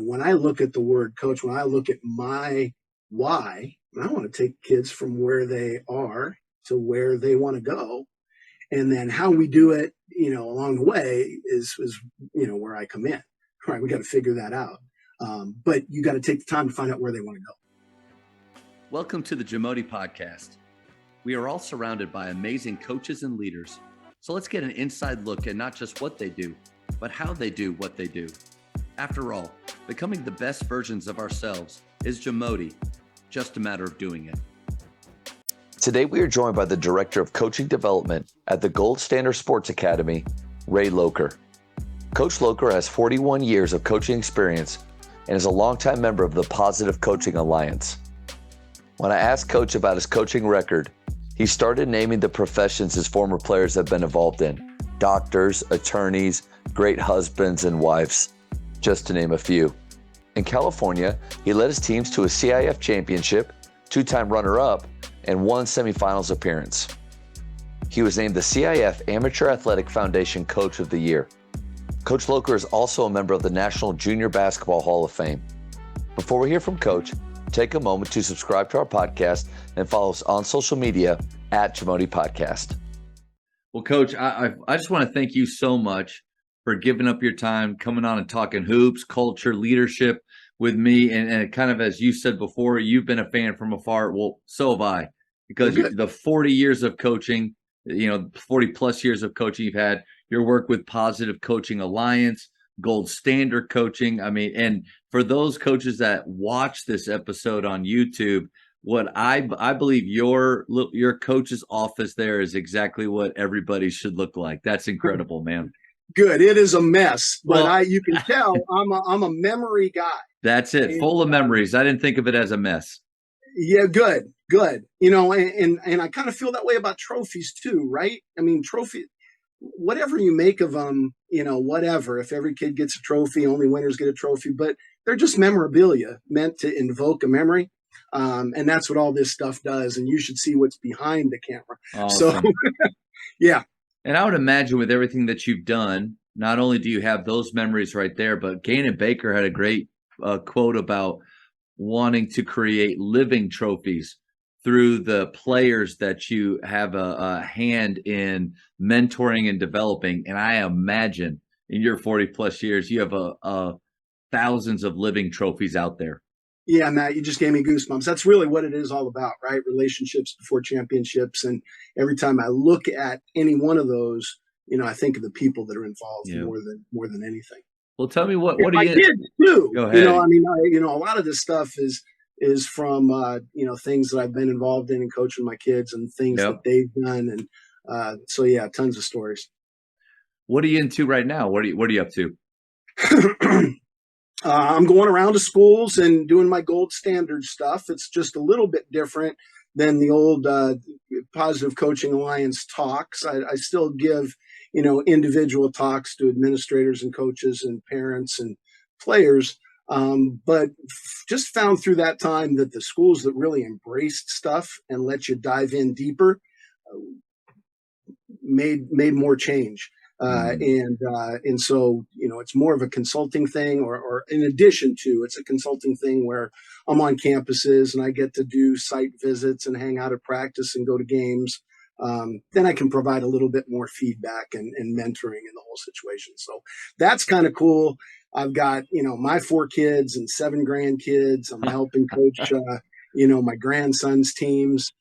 when I look at the word coach, when I look at my why, I want to take kids from where they are to where they want to go. And then how we do it, along the way is where I come in. Right, we got to figure that out. But you got to take the time to find out where they want to go. Welcome to the Jamodi Podcast. We are all surrounded by amazing coaches and leaders. So let's get an inside look at not just what they do, but how they do what they do. After all, becoming the best versions of ourselves is Jamodi, just a matter of doing it. Today, we are joined by the Director of Coaching Development at the Gold Standard Sports Academy, Ray Lokar. Coach Lokar has 41 years of coaching experience and is a longtime member of the Positive Coaching Alliance. When I asked Coach about his coaching record, he started naming the professions his former players have been involved in: doctors, attorneys, great husbands and wives, just to name a few. In California, he led his teams to a CIF championship, two-time runner-up, and one semifinals appearance. He was named the CIF Amateur Athletic Foundation Coach of the Year. Coach Lokar is also a member of the National Junior Basketball Hall of Fame. Before we hear from Coach, take a moment to subscribe to our podcast and follow us on social media at Jamodi Podcast. Well, Coach, I just want to thank you so much for giving up your time, coming on and talking hoops, culture, leadership with me. And kind of, as you said before, you've been a fan from afar. Well, so have I, because the 40 years of coaching, 40 plus years of coaching you've had, your work with Positive Coaching Alliance, Gold Standard Coaching. I mean, and for those coaches that watch this episode on YouTube, what I believe your coach's office there is exactly what everybody should look like. That's incredible, man. Good. It is a mess, but you can tell I'm a memory guy. That's it. Full of memories. I didn't think of it as a mess. Yeah, good. And I kind of feel that way about trophies too, right? I mean, whatever you make of them, whatever. If every kid gets a trophy, only winners get a trophy, but they're just memorabilia meant to invoke a memory. And that's what all this stuff does. And you should see what's behind the camera. Awesome. So, yeah. And I would imagine with everything that you've done, not only do you have those memories right there, but Gannon Baker had a great quote about wanting to create living trophies through the players that you have a hand in mentoring and developing. And I imagine in your 40 plus years, you have thousands of living trophies out there. Yeah, Matt, you just gave me goosebumps. That's really what it is all about, right? Relationships before championships. And every time I look at any one of those, I think of the people that are involved more than anything. Well, tell me what do you? I did too. Go ahead. A lot of this stuff is from things that I've been involved in and coaching my kids and things that they've done, and so tons of stories. What are you into right now? What are you up to? I'm going around to schools and doing my gold standard stuff. It's just a little bit different than the old Positive Coaching Alliance talks. I still give, individual talks to administrators and coaches and parents and players. But just found through that time that the schools that really embraced stuff and let you dive in deeper made more change. And so, it's more of a consulting thing or in addition to, it's a consulting thing where I'm on campuses and I get to do site visits and hang out at practice and go to games. Then I can provide a little bit more feedback and mentoring in the whole situation. So that's kind of cool. I've got, my 4 kids and 7 grandkids. I'm helping coach, my grandson's teams.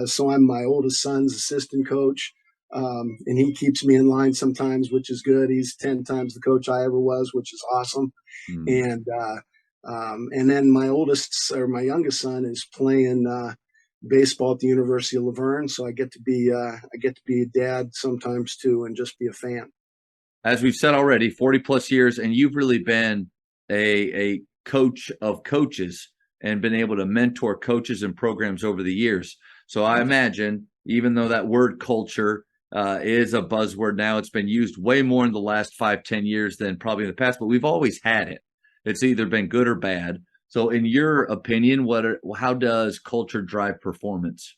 So I'm my oldest son's assistant coach. And he keeps me in line sometimes, which is good. He's 10 times the coach I ever was, which is awesome. And then my youngest son is playing baseball at the University of Laverne. So I get to be a dad sometimes too, and just be a fan. As we've said already, 40 plus years, and you've really been a coach of coaches and been able to mentor coaches and programs over the years. So I imagine, even though that word culture is a buzzword now, it's been used way more in the last 5-10 years than probably in the past, but we've always had it. It's either been good or bad. So in your opinion, how does culture drive performance?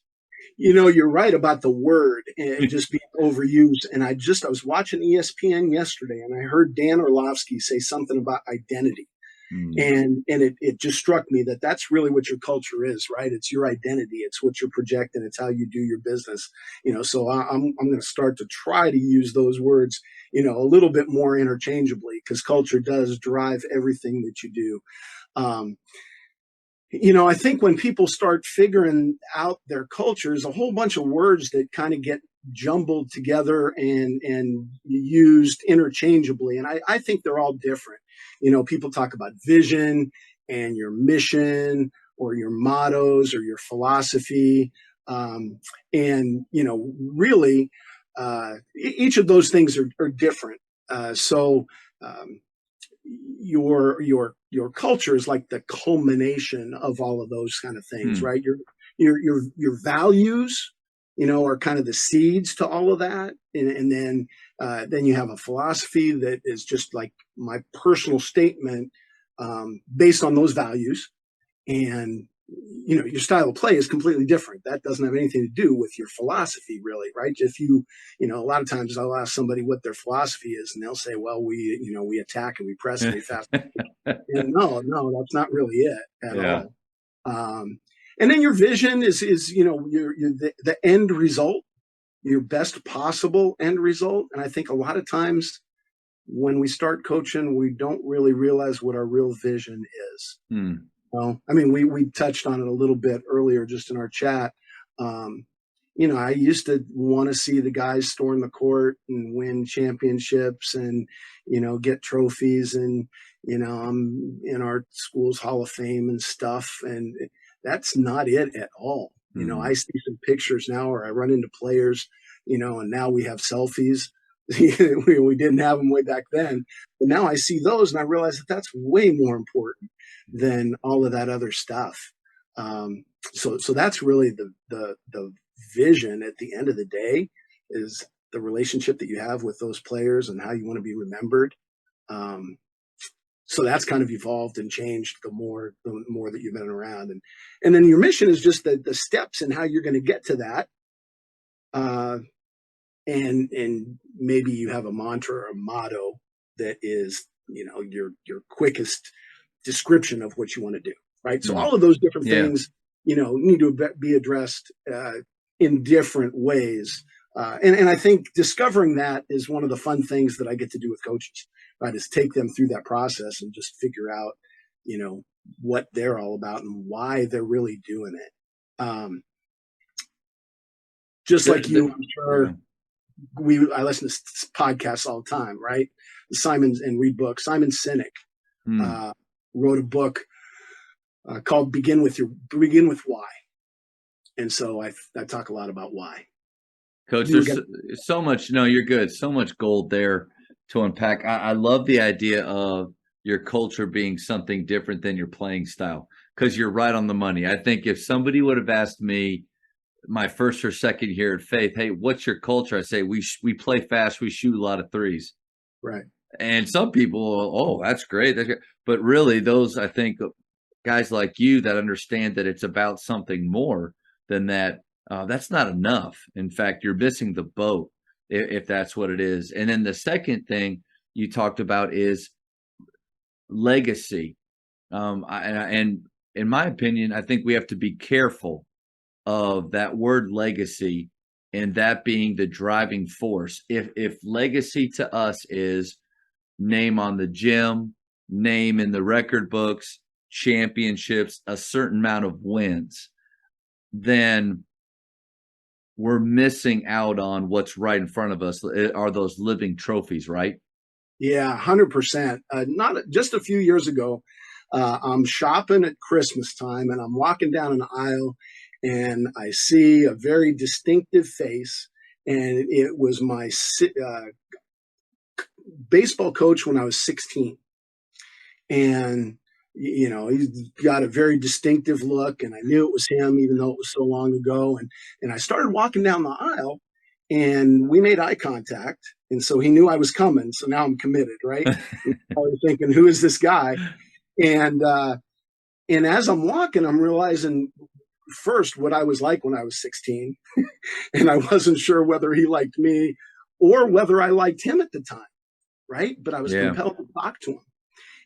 You're right about the word and just being overused. And I was watching ESPN yesterday and I heard Dan Orlovsky say something about identity. Mm. And it just struck me that that's really what your culture is, right? It's your identity. It's what you're projecting. It's how you do your business, so I'm going to start to try to use those words, a little bit more interchangeably, because culture does drive everything that you do. um, I think when people start figuring out their cultures, a whole bunch of words that kind of get jumbled together and used interchangeably. And I think they're all different. People talk about vision and your mission or your mottos or your philosophy. And, really, each of those things are different. So, your culture is like the culmination of all of those kind of things, Hmm. right? Your values, are kind of the seeds to all of that, and then you have a philosophy that is just like my personal statement, based on those values. And your style of play is completely different. That doesn't have anything to do with your philosophy, really, right? If a lot of times I'll ask somebody what their philosophy is, and they'll say, well, we attack and we press and we fast. And no, that's not really it at Yeah. all. And then your vision is the end result, your best possible end result. And I think a lot of times when we start coaching, we don't really realize what our real vision is. Hmm. Well, I mean, we touched on it a little bit earlier just in our chat. Um, I used to want to see the guys storm the court and win championships and, get trophies, and, I'm in our school's Hall of Fame and stuff. And that's not it at all. Hmm. I see some pictures now, or I run into players, and now we have selfies. We didn't have them way back then. But now I see those and I realize that that's way more important than all of that other stuff. So that's really the vision at the end of the day, is the relationship that you have with those players and how you want to be remembered. Um, so that's kind of evolved and changed the more that you've been around, and then your mission is just the steps and how you're going to get to that. Uh, and maybe you have a mantra or a motto that is, your quickest description of what you want to do, right? So Hmm. all of those different Yeah. things, need to be addressed in different ways. And I think discovering that is one of the fun things that I get to do with coaches, right? Is take them through that process and just figure out, what they're all about and why they're really doing it. Just The- like you, the- I'm yeah. sure I listen to podcasts all the time, right? And read books. Simon Sinek Hmm. uh, wrote a book called Begin with Why. And so I talk a lot about why. Coach, You were there's going so much. No, you're good. So much gold there to unpack. I love the idea of your culture being something different than your playing style, because you're right on the money. I think if somebody would have asked me my first or second year at Faith, hey, what's your culture? I say we play fast, we shoot a lot of threes. right. And some people, oh, that's great. That's great. But really, those, I think, guys like you that understand that it's about something more than that, that's not enough. In fact, you're missing the boat if that's what it is. And then the second thing you talked about is legacy. And in my opinion, I think we have to be careful of that word legacy, and that being the driving force. If legacy to us is name on the gym, name in the record books, championships, a certain amount of wins, then we're missing out on what's right in front of us. Are those living trophies, right? Yeah, 100%. Not just a few years ago, I'm shopping at Christmas time and I'm walking down an aisle and I see a very distinctive face. And it was my baseball coach when I was 16. And he's got a very distinctive look, and I knew it was him even though it was so long ago. And I started walking down the aisle and we made eye contact, and so he knew I was coming, so now I'm committed, right? I was thinking, who is this guy? And uh and as I'm walking, I'm realizing first what I was like when I was 16. And I wasn't sure whether he liked me or whether I liked him at the time, right? But I was Yeah. compelled to talk to him.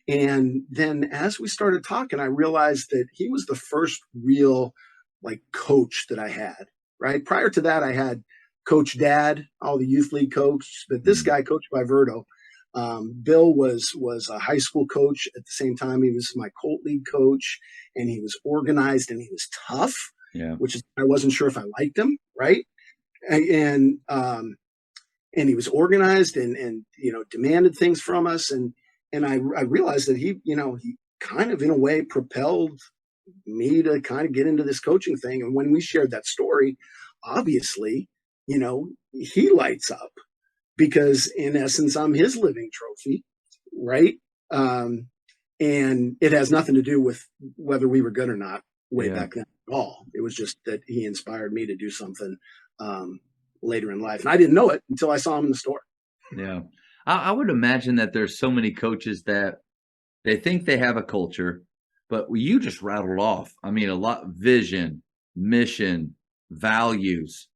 And then as we started talking, I realized that he was the first real like coach that I had, right? Prior to that, I had Coach Dad, all the youth league coach, but this Mm. guy, Coach Viverto, Bill was a high school coach at the same time. He was my Colt league coach, and he was organized and he was tough, Yeah. which is I wasn't sure if I liked him, right? And he was organized and demanded things from us, and I realized that he kind of in a way propelled me to kind of get into this coaching thing. And when we shared that story, obviously, he lights up because in essence, I'm his living trophy, right? Um, and it has nothing to do with whether we were good or not way Yeah. back then at all. It was just that he inspired me to do something um, later in life. And I didn't know it until I saw him in the store. Yeah. I would imagine that there's so many coaches that they think they have a culture, but you just rattled off. I mean, a lot vision, mission, values.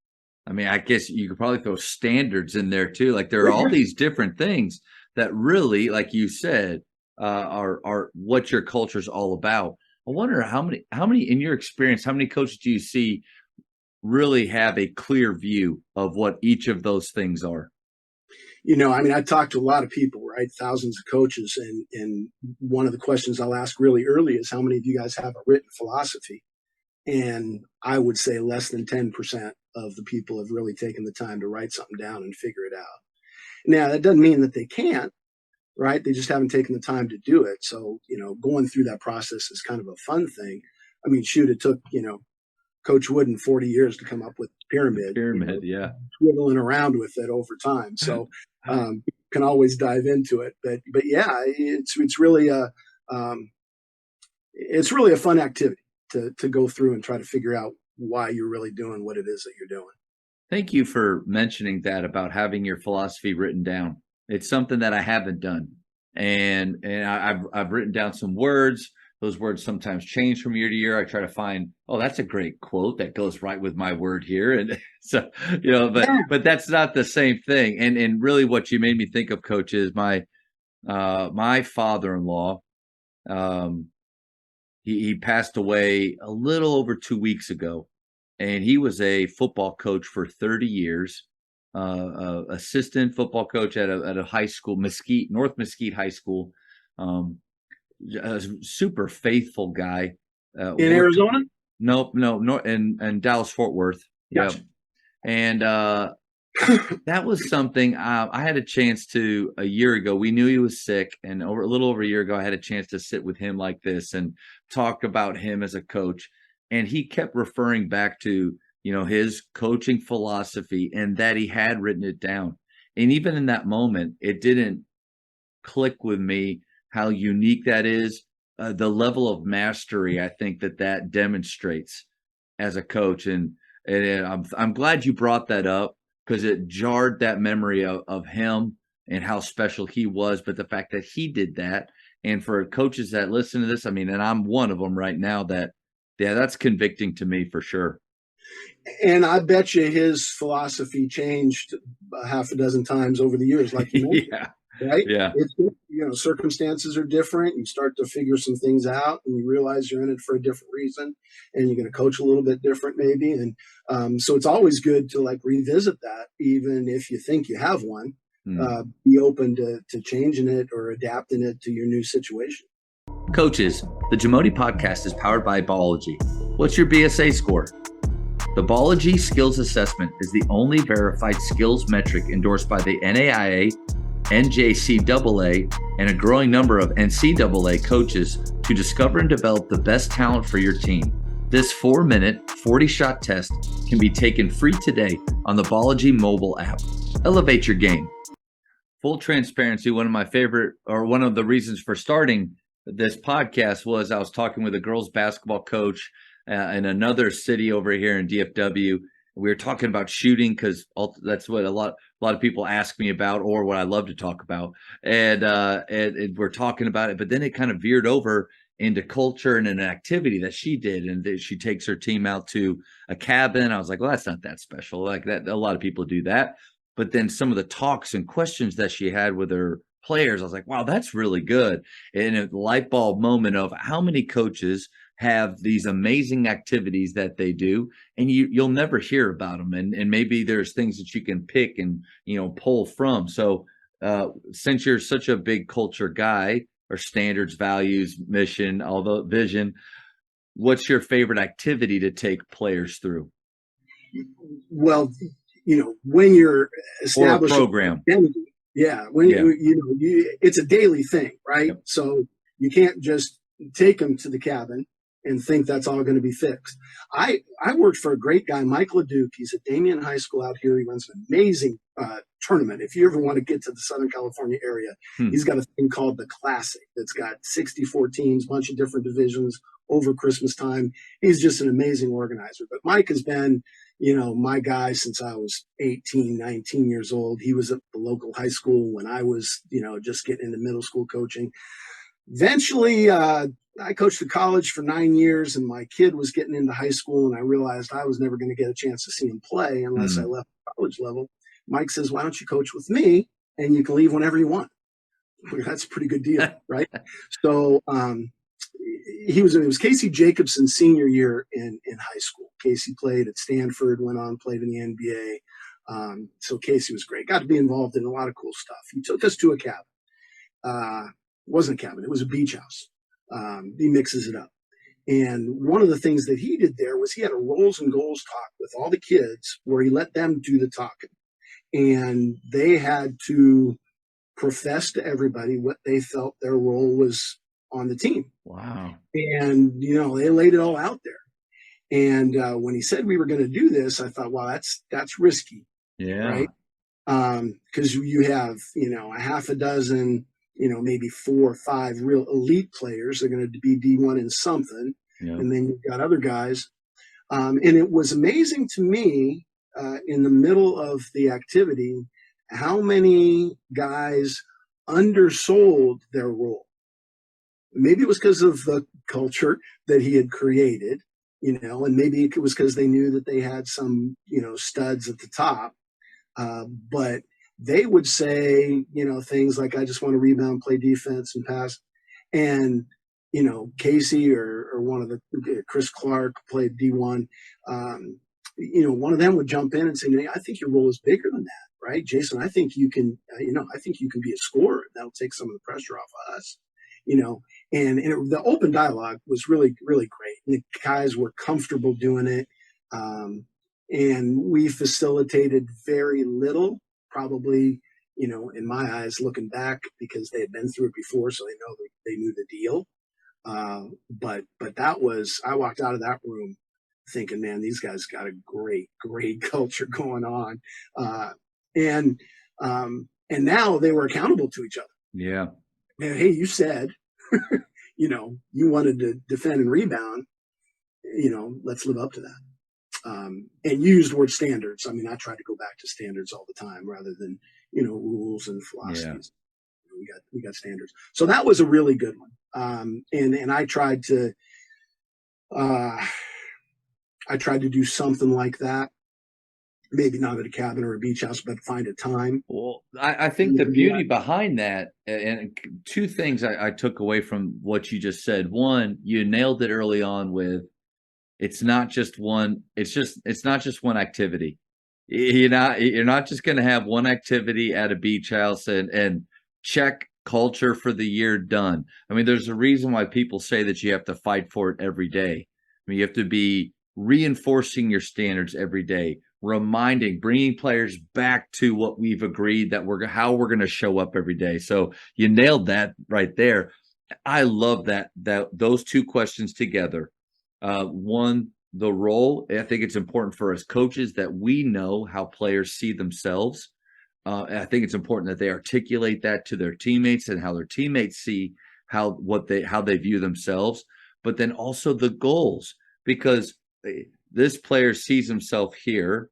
I mean, I guess you could probably throw standards in there too. Like there are all these different things that really, like you said, are what your culture is all about. I wonder how many in your experience, how many coaches do you see really have a clear view of what each of those things are? I mean, I talked to a lot of people, right? Thousands of coaches. And one of the questions I'll ask really early is how many of you guys have a written philosophy? And I would say less than 10% of the people have really taken the time to write something down and figure it out. Now, that doesn't mean that they can't, right? They just haven't taken the time to do it. So, going through that process is kind of a fun thing. I mean, shoot, it took, Coach Wooden 40 years to come up with the pyramid, Pyramid, yeah. twiddling around with it over time. So, you can always dive into it, but yeah, um, it's really a fun activity to go through and try to figure out why you're really doing what it is that you're doing. Thank you for mentioning that about having your philosophy written down. It's something that I haven't done, and I've written down some words. Those words sometimes change from year to year. I try to find, oh, that's a great quote that goes right with my word here, and so but that's not the same thing. And really, what you made me think of, Coach, is my father-in-law. Um, he passed away a little over 2 weeks ago, and he was a football coach for 30 years, assistant football coach at a high school, North Mesquite High School. Um, a super faithful guy. In Arizona? Nope, no, in Dallas Fort Worth. Yep. Gotcha. And that was something I had a chance to a year ago. We knew he was sick, and a little over a year ago, I had a chance to sit with him like this and talk about him as a coach. And he kept referring back to his coaching philosophy and that he had written it down. And even in that moment, it didn't click with me how unique that is. The level of mastery I think that demonstrates as a coach, and I'm glad you brought that up because it jarred that memory of him and how special he was. But the fact that he did that, and for coaches that listen to this, I mean, and I'm one of them right now, that's convicting to me for sure. And I bet you his philosophy changed a half a dozen times over the years, like you mentioned. Yeah. Right? Yeah. Circumstances are different. You start to figure some things out, and you realize you're in it for a different reason, and you're going to coach a little bit different, maybe. And so it's always good to like revisit that, even if you think you have one. Be open to changing it or adapting it to your new situation. Coaches, the Jamodi podcast is powered by Ballology. What's your BSA score? The Ballology Skills Assessment is the only verified skills metric endorsed by the NAIA, NJCAA, and a growing number of NCAA coaches to discover and develop the best talent for your team. This 4-minute, 40-shot test can be taken free today on the Ballology mobile app. Elevate your game. Full transparency, one of the reasons for starting this podcast was I was talking with a girls basketball coach in another city over here in DFW. We were talking about shooting because that's what a lot of people ask me about, or what I love to talk about. And we're talking about it, but then it kind of veered over into culture and an activity that she did. And she takes her team out to a cabin. I was like, well, that's not that special. Like that, a lot of people do that. But then some of the talks and questions that she had with her players. I was like, wow, that's really good. And a light bulb moment of how many coaches have these amazing activities that they do, and you'll never hear about them. And maybe there's things that you can pick and, pull from. So since you're such a big culture guy, or standards, values, mission, although vision, what's your favorite activity to take players through? Well, when you're Or a establishing program? identity, yeah, when Yeah. it's a daily thing, right? Yep. So you can't just take them to the cabin and think that's all going to be fixed. I worked for a great guy, Mike LeDuc. He's at Damien High School out here. He runs an amazing tournament. If you ever want to get to the Southern California area, he's got a thing called the Classic that's got 64 teams, bunch of different divisions over Christmas time. He's just an amazing organizer. But Mike has been, my guy since I was 18, 19 years old. He was at the local high school when I was, just getting into middle school coaching. Eventually, I coached at college for 9 years, and my kid was getting into high school, and I realized I was never going to get a chance to see him play unless I left college level. Mike says, why don't you coach with me, and you can leave whenever you want? That's a pretty good deal, right? So it was Casey Jacobson's senior year in high school. Casey played at Stanford, went on, played in the NBA. So Casey was great. Got to be involved in a lot of cool stuff. He took us to a cabin. It wasn't a cabin. It was a beach house. He mixes it up. And one of the things that he did there was he had a roles and goals talk with all the kids where he let them do the talking. And they had to profess to everybody what they felt their role was on the team. Wow. And, they laid it all out there. And when he said we were going to do this, I thought, wow, that's risky. Yeah. Right? Because you have, a half a dozen, maybe 4 or 5 real elite players. They're going to be D1 in something. Yep. And then you've got other guys. And it was amazing to me in the middle of the activity, how many guys undersold their role. Maybe it was because of the culture that he had created, and maybe it was because they knew that they had some, studs at the top. But they would say, things like, I just want to rebound, play defense, and pass. And, Casey or one of the, Chris Clark played D1. One of them would jump in and say, I think your role is bigger than that, right? Jason, I think you can, I think you can be a scorer. That'll take some of the pressure off of us, and the open dialogue was really, really great. And the guys were comfortable doing it. And we facilitated very little, probably, in my eyes, looking back, because they had been through it before, so they knew the deal. But I walked out of that room thinking, man, these guys got a great, great culture going on. And now they were accountable to each other. Yeah. Hey, you said, you wanted to defend and rebound, let's live up to that. And you used the word standards. I mean, I try to go back to standards all the time rather than, rules and philosophies. Yeah. We got standards. So that was a really good one. And I tried to do something like that. Maybe not at a cabin or a beach house, but find a time. Well, I think the beauty behind that, and 2 things I took away from what you just said. One, you nailed it early on with, it's not just one activity. You're not just going to have one activity at a beach house and check culture for the year done. I mean, there's a reason why people say that you have to fight for it every day. I mean, you have to be reinforcing your standards every day, bringing players back to what we've agreed that how we're going to show up every day. So you nailed that right there. I love that those 2 questions together. One, the role. I think it's important for us coaches that we know how players see themselves. I think it's important that they articulate that to their teammates and how their teammates see how they view themselves. But then also the goals, because this player sees himself here,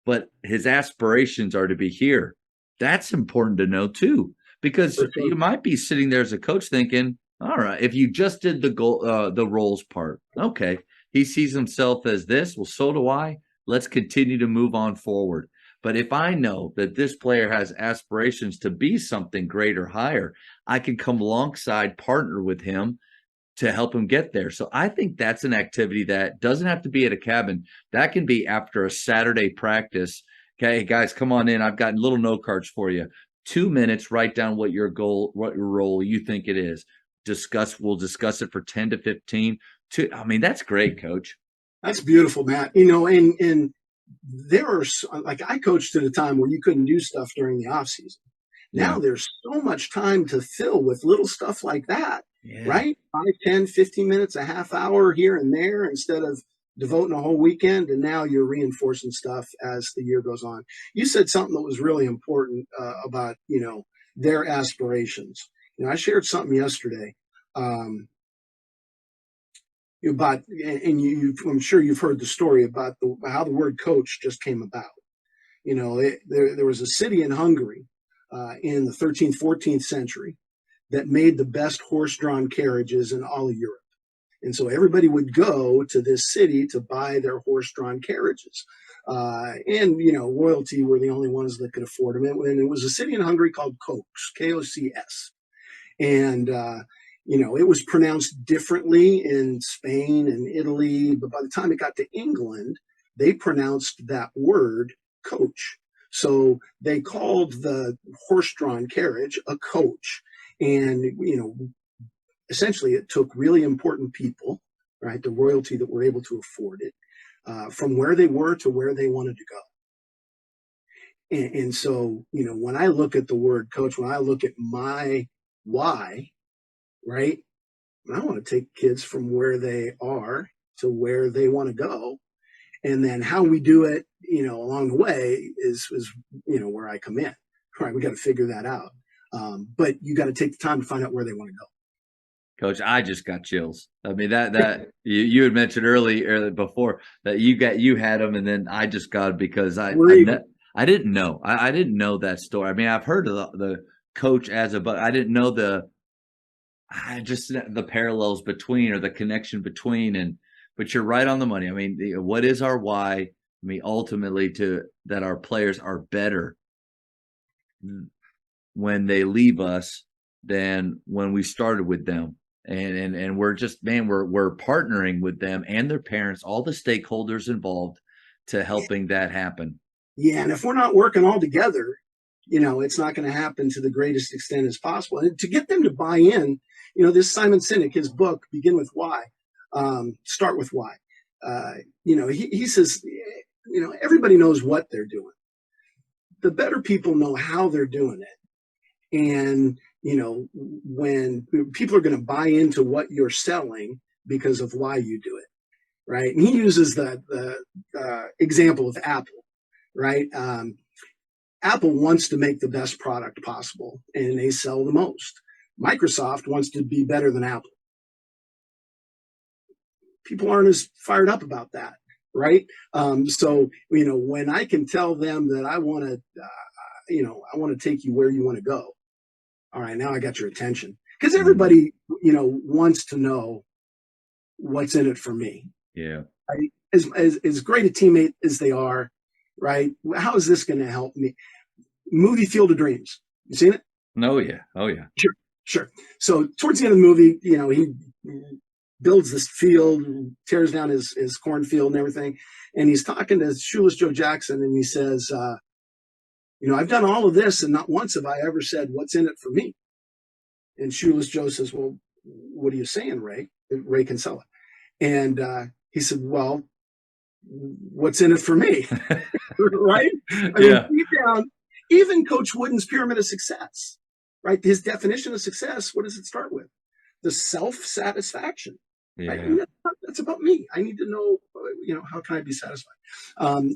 but his aspirations are to be here. That's important to know too, because you might be sitting there as a coach thinking, all right, if you just did the roles part, okay, he sees himself as this. Well, so do I. Let's continue to move on forward. But if I know that this player has aspirations to be something greater, higher, I can come alongside, partner with him to help him get there. So I think that's an activity that doesn't have to be at a cabin. That can be after a Saturday practice. Okay, guys, come on in. I've got little note cards for you. 2 minutes, write down what your goal, what your role you think it is. We'll discuss it for 10 to 15. I mean, that's great, Coach. That's beautiful, Matt. You know, and there are, like, I coached at a time where you couldn't do stuff during the off season. Now there's so much time to fill with little stuff like that, right? 5, 10, 15 minutes, a half hour here and there instead of devoting a whole weekend. And now you're reinforcing stuff as the year goes on. You said something that was really important about, you know, their aspirations. You know, I shared something yesterday about, and I'm sure you've heard the story about how the word coach just came about. You know, there was a city in Hungary in the 13th, 14th century that made the best horse-drawn carriages in all of Europe. And so everybody would go to this city to buy their horse-drawn carriages. And, you know, royalty were the only ones that could afford them. And it was a city in Hungary called Kocs, K-O-C-S. And, you know, it was pronounced differently in Spain and Italy. But by the time it got to England, they pronounced that word coach. So they called the horse-drawn carriage a coach. And, you know, essentially it took really important people, right, the royalty that were able to afford it, from where they were to where they wanted to go. And so, you know, when I look at the word coach, when I look at my why, right, I want to take kids from where they are to where they want to go. And then how we do it, you know, along the way is you know, where I come in. Right, we got to figure that out. But you got to take the time to find out where they want to go. Coach, I just got chills. I mean, that you had mentioned earlier before that you had them, and then I just got it because I didn't know. I didn't know that story. I mean, I've heard of the coach but I didn't know the parallels between, or the connection between. But you're right on the money. I mean, what is our why? I mean, ultimately, that our players are better when they leave us than when we started with them. And we're just, man, we're partnering with them and their parents, all the stakeholders involved, to helping that happen. Yeah, and if we're not working all together, you know, it's not going to happen to the greatest extent as possible. And to get them to buy in, you know, this Simon Sinek, his book, Begin with Why, Start with Why. You know, he says, you know, everybody knows what they're doing. The better people know how they're doing it. And, you know, when people are going to buy into what you're selling because of why you do it, right? And he uses the example of Apple, right? Apple wants to make the best product possible, and they sell the most. Microsoft wants to be better than Apple. People aren't as fired up about that, right? So, you know, when I can tell them that I want to, you know, I want to take you where you want to go. All right, now I got your attention, because everybody, you know, wants to know what's in it for me. Yeah. Right? As great a teammate as they are, right? How is this going to help me? Movie Field of Dreams. You seen it? Oh yeah. Oh yeah. Sure. So towards the end of the movie, you know, he builds this field, tears down his cornfield and everything, and he's talking to Shoeless Joe Jackson, and he says, you know, I've done all of this, and not once have I ever said, what's in it for me? And Shoeless Joe says, well, what are you saying, Ray? Ray Kinsella. And he said, well, what's in it for me? Right? I mean, deep down, even Coach Wooden's Pyramid of Success, right? His definition of success, what does it start with? The self-satisfaction. Yeah. Right? That's about me. I need to know, you know, how can I be satisfied?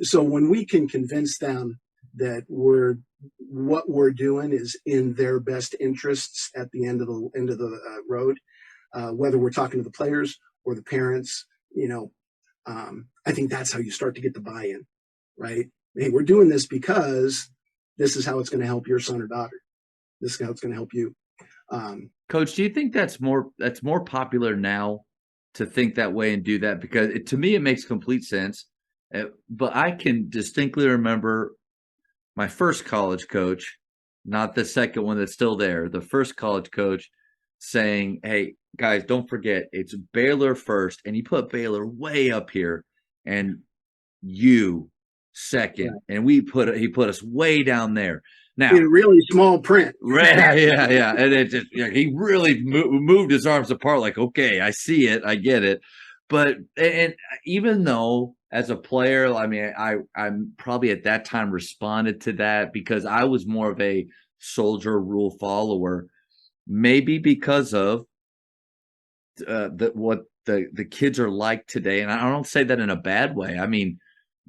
So when we can convince them that what we're doing is in their best interests at the end of the road, whether we're talking to the players or the parents, you know, I think that's how you start to get the buy-in, right? Hey, we're doing this because this is how it's going to help your son or daughter. This is how it's going to help you. Coach, do you think that's more popular now to think that way and do that? Because to me, it makes complete sense. But I can distinctly remember my first college coach, not the second one that's still there, the first college coach saying, hey, guys, don't forget, it's Baylor first. And he put Baylor way up here and you second. Right. And he put us way down there. Now, in really small print. right, yeah. And it just, he really moved his arms apart like, okay, I see it, I get it. But, and even though as a player, I mean, I'm probably at that time responded to that because I was more of a soldier rule follower, maybe because of what the kids are like today. And I don't say that in a bad way. I mean,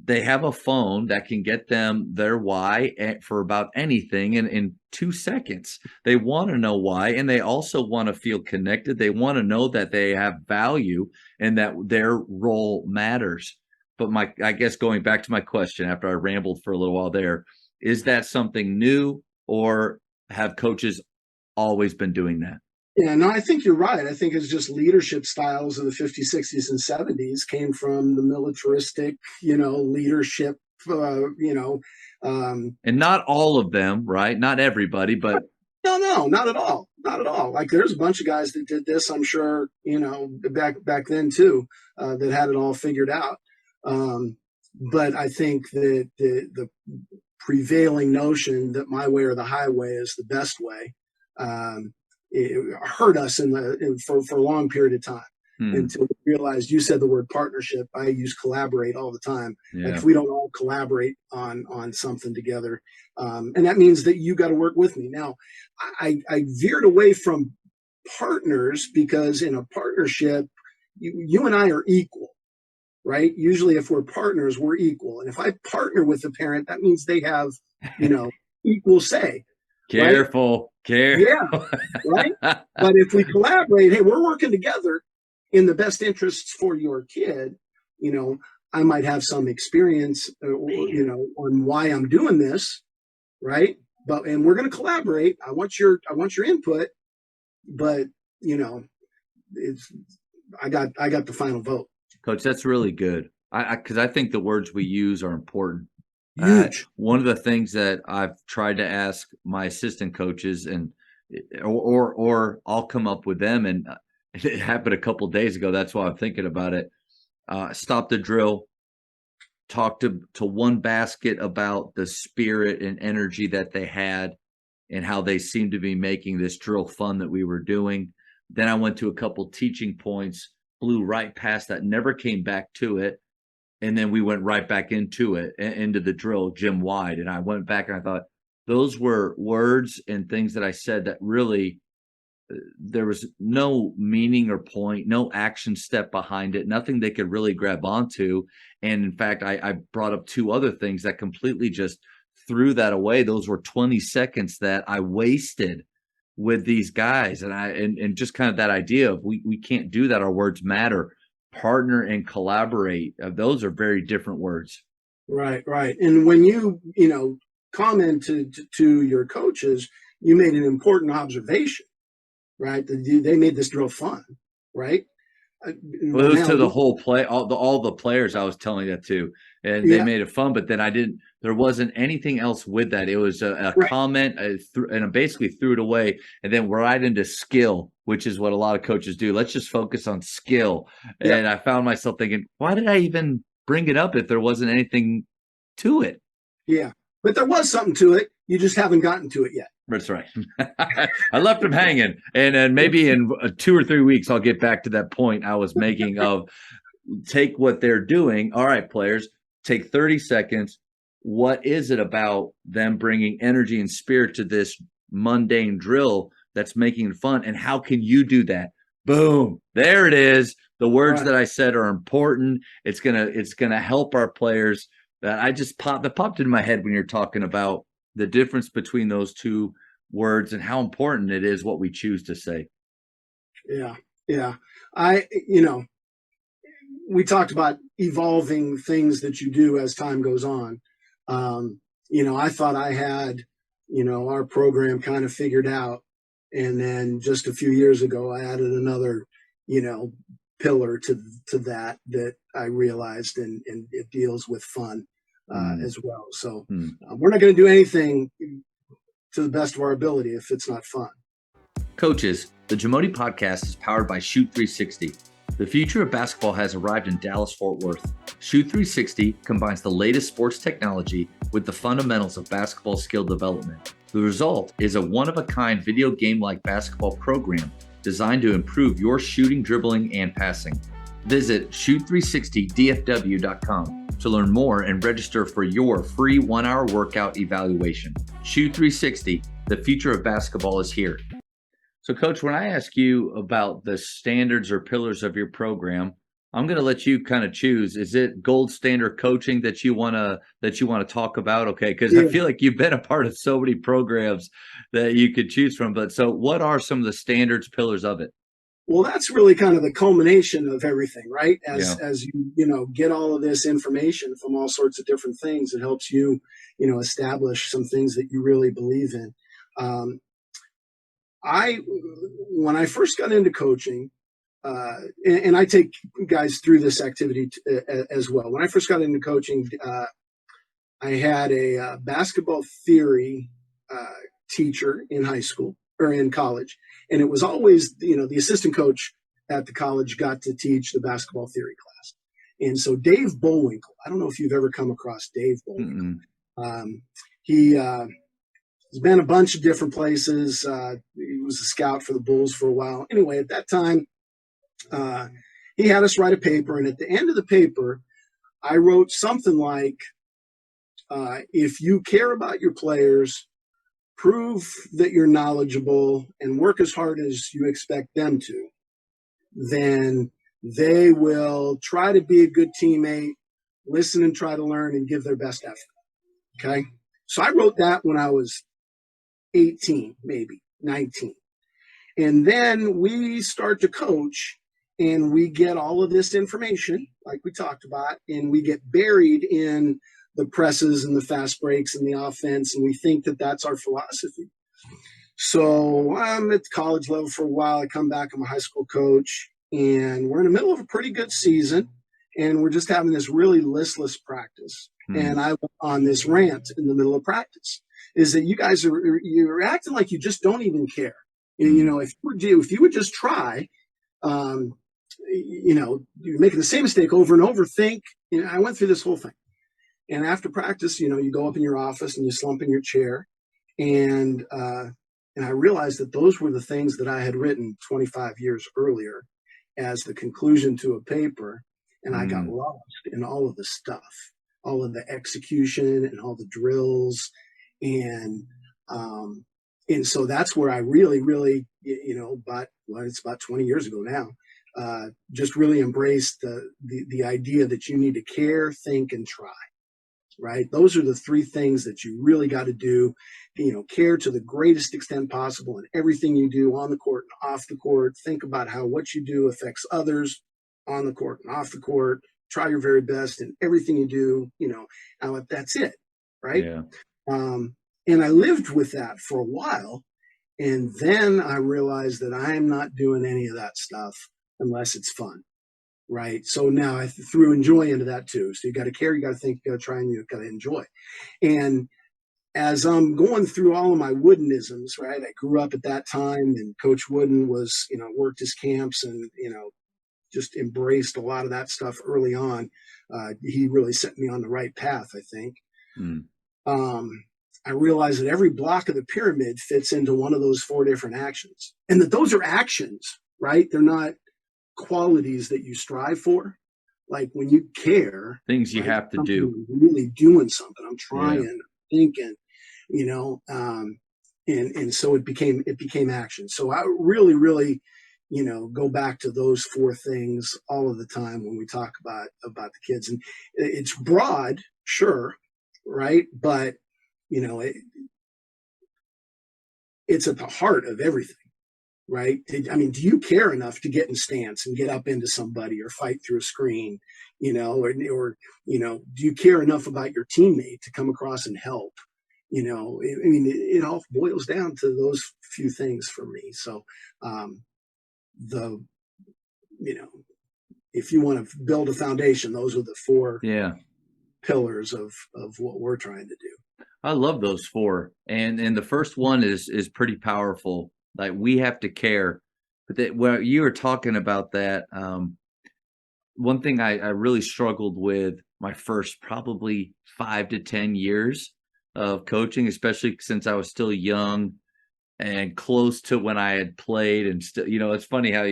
they have a phone that can get them their why for about anything in 2 seconds. They want to know why, and they also want to feel connected. They want to know that they have value and that their role matters. But I guess going back to my question after I rambled for a little while there, is that something new or have coaches always been doing that? Yeah, no, I think you're right. I think it's just leadership styles of the 50s, 60s, and 70s came from the militaristic, leadership, And not all of them, right? Not everybody, but no, not at all. Not at all. Like there's a bunch of guys that did this, I'm sure, back then too, that had it all figured out. But I think that the prevailing notion that my way or the highway is the best way, it hurt us for a long period of time until we realized. You said the word partnership. I use collaborate all the time. Yeah. Like if we don't all collaborate on something together, and that means that you got to work with me. Now, I veered away from partners because in a partnership, you and I are equal, right? Usually, if we're partners, we're equal. And if I partner with a parent, that means they have, equal say. Careful. Yeah, right. But if we collaborate, hey, we're working together in the best interests for your kid. I might have some experience, on why I'm doing this, right? And we're going to collaborate. I want your input, but I got the final vote. Coach, that's really good. Because I think the words we use are important. Huge. One of the things that I've tried to ask my assistant coaches, and or I'll come up with them, and it happened a couple of days ago. That's why I'm thinking about it. Stop the drill. Talk to one basket about the spirit and energy that they had, and how they seemed to be making this drill fun that we were doing. Then I went to a couple teaching points, blew right past that, never came back to it. And then we went right back into it, into the drill, gym wide. And I went back and I thought those were words and things that I said that really there was no meaning or point, no action step behind it, nothing they could really grab onto. And in fact, I brought up two other things that completely just threw that away. Those were 20 seconds that I wasted with these guys. And just kind of that idea of we can't do that. Our words matter. Partner and collaborate. Those are very different words. Right. And when you comment to your coaches, you made an important observation, right? They made this drill fun, right? Well, it was to the whole play, all the players I was telling that to, and they made it fun. But then there wasn't anything else with that. It was a right. comment, and I basically threw it away, and then right into skill, which is what a lot of coaches do. Let's just focus on skill. And I found myself thinking, why did I even bring it up if there wasn't anything to it? Yeah, but there was something to it. You just haven't gotten to it yet. That's right. I left them hanging, and maybe in 2 or 3 weeks I'll get back to that point I was making of take what they're doing. All right, players, take 30 seconds. What is it about them bringing energy and spirit to this mundane drill that's making it fun, and how can you do that? Boom, there it is. The words that I said are important. It's gonna help our players. That popped in my head when you're talking about the difference between those two words and how important it is what we choose to say. Yeah. We talked about evolving things that you do as time goes on. I thought I had, our program kind of figured out. And then just a few years ago, I added another, pillar to that I realized, and it deals with fun. as well. So Hmm. we're not going to do anything to the best of our ability if it's not fun. Coaches, the Jamodi podcast is powered by Shoot 360. The future of basketball has arrived in Dallas-Fort Worth. Shoot 360 combines the latest sports technology with the fundamentals of basketball skill development. The result is a one-of-a-kind video game-like basketball program designed to improve your shooting, dribbling, and passing. Visit shoot360dfw.com to learn more and register for your free 1-hour workout evaluation. Shoot 360, the future of basketball is here. So, Coach, when I ask you about the standards or pillars of your program, I'm going to let you kind of choose. Is it gold standard coaching that you want to talk about? Okay, because I feel like you've been a part of so many programs that you could choose from. But so, what are some of the standards pillars of it? Well, that's really kind of the culmination of everything, right? As you get all of this information from all sorts of different things, it helps you, establish some things that you really believe in. When I first got into coaching, and I take guys through this activity as well. When I first got into coaching, I had a basketball theory teacher in high school or in college, and it was always the assistant coach at the college got to teach the basketball theory class. And so Dave Bullwinkle, I don't know if you've ever come across Dave Bullwinkle. He's been a bunch of different places. He was a scout for the Bulls for a while. Anyway, at that time, he had us write a paper. And at the end of the paper, I wrote something like, if you care about your players, prove that you're knowledgeable and work as hard as you expect them to, then they will try to be a good teammate, listen and try to learn and give their best effort. Okay. So I wrote that when I was 18, maybe 19. And then we start to coach and we get all of this information, like we talked about, and we get buried in the presses and the fast breaks and the offense. And we think that that's our philosophy. So I'm at the college level for a while. I come back, I'm a high school coach, and we're in the middle of a pretty good season. And we're just having this really listless practice. And I went on this rant in the middle of practice. Is that you guys you're acting like you just don't even care. If you would just try, you're making the same mistake over and over. I went through this whole thing. And after practice, you go up in your office and you slump in your chair. And I realized that those were the things that I had written 25 years earlier as the conclusion to a paper. And I got lost in all of the stuff, all of the execution and all the drills. And so that's where I really, really, it's about 20 years ago now, just really embraced the idea that you need to care, think, and try, right? Those are the three things that you really got to do, care to the greatest extent possible in everything you do on the court and off the court. Think about how what you do affects others on the court and off the court. Try your very best in everything you do, and that's it, right? Yeah. And I lived with that for a while. And then I realized that I am not doing any of that stuff unless it's fun. Right. So now I threw enjoy into that too. So you got to care, you got to think, you got to try, and you got to enjoy. And as I'm going through all of my Woodenisms, right, I grew up at that time, and Coach Wooden was, worked his camps and, just embraced a lot of that stuff early on. He really set me on the right path, I think. I realized that every block of the pyramid fits into one of those 4 different actions, and that those are actions, right? They're not qualities that you strive for. Like when you care, things you have to do, really doing something. I'm trying, thinking, and so it became action. So I really, really, go back to those 4 things all of the time when we talk about the kids. And it's broad, sure, right? But it's at the heart of everything, right? Do you care enough to get in stance and get up into somebody or fight through a screen, or do you care enough about your teammate to come across and help? It all boils down to those few things for me. So, if you want to build a foundation, those are the 4 pillars of what we're trying to do. I love those four, and the first one is pretty powerful. Like, we have to care. But that, when you were talking about that, one thing I really struggled with my first probably 5 to 10 years of coaching, especially since I was still young and close to when I had played. And still, it's funny how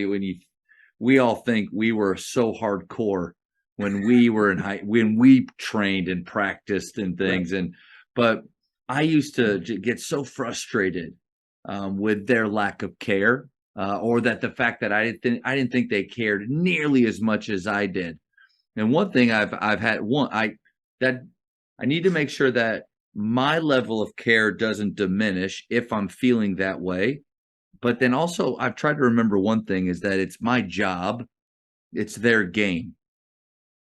we all think we were so hardcore when we were when we trained and practiced and things. Right. But I used to get so frustrated with their lack of care, or that the fact that I didn't think they cared nearly as much as I did. And one thing I've had that I need to make sure that my level of care doesn't diminish if I'm feeling that way. But then also, I've tried to remember one thing is that it's my job, it's their game,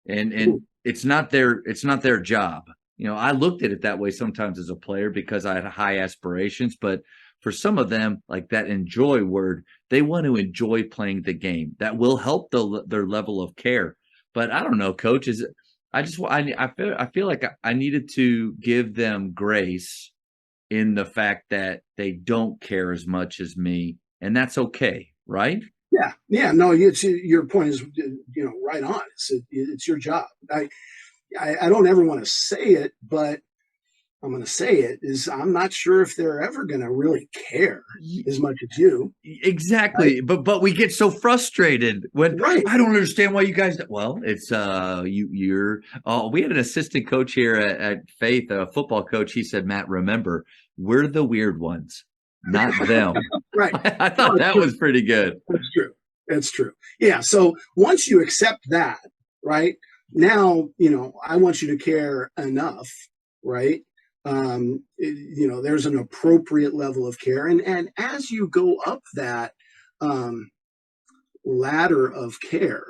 and it's not their job. I looked at it that way sometimes as a player because I had high aspirations, but for some of them, like that enjoy word, they want to enjoy playing the game. That will help their level of care. But I don't know, coach, I feel like I needed to give them grace in the fact that they don't care as much as me, and that's okay, right? Yeah. No, your point is, right on. It's your job. I don't ever want to say it, but I'm going to say it is I'm not sure if they're ever going to really care as much as you. Exactly. Right? But we get so frustrated when Right. I don't understand why you guys. Well, it's you're. Oh, we had an assistant coach here at Faith, a football coach. He said, Matt, remember, we're the weird ones, not them. Right. I thought that was pretty good. That's true. That's true. Yeah. So once you accept that, right now, I want you to care enough, right? There's an appropriate level of care, and as you go up that ladder of care,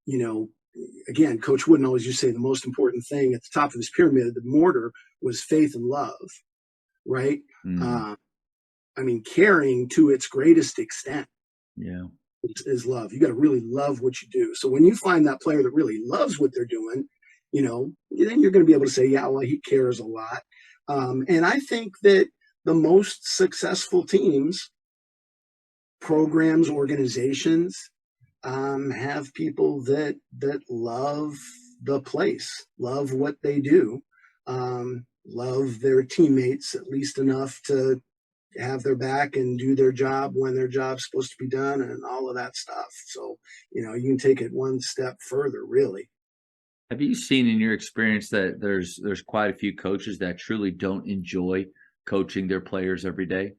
you know, again, Coach Wooden always used to say the most important thing at the top of his pyramid, the mortar, was faith and love, right? Mm, Caring to its greatest extent yeah. is love. You got to really love what you do. So when you find that player that really loves what they're doing, then you're going to be able to say, yeah, well, he cares a lot. And I think that the most successful teams, programs, organizations, have people that love the place, love what they do, love their teammates at least enough to have their back and do their job when their job's supposed to be done and all of that stuff. So, you can take it one step further, really. Have you seen in your experience that there's quite a few coaches that truly don't enjoy coaching their players every day?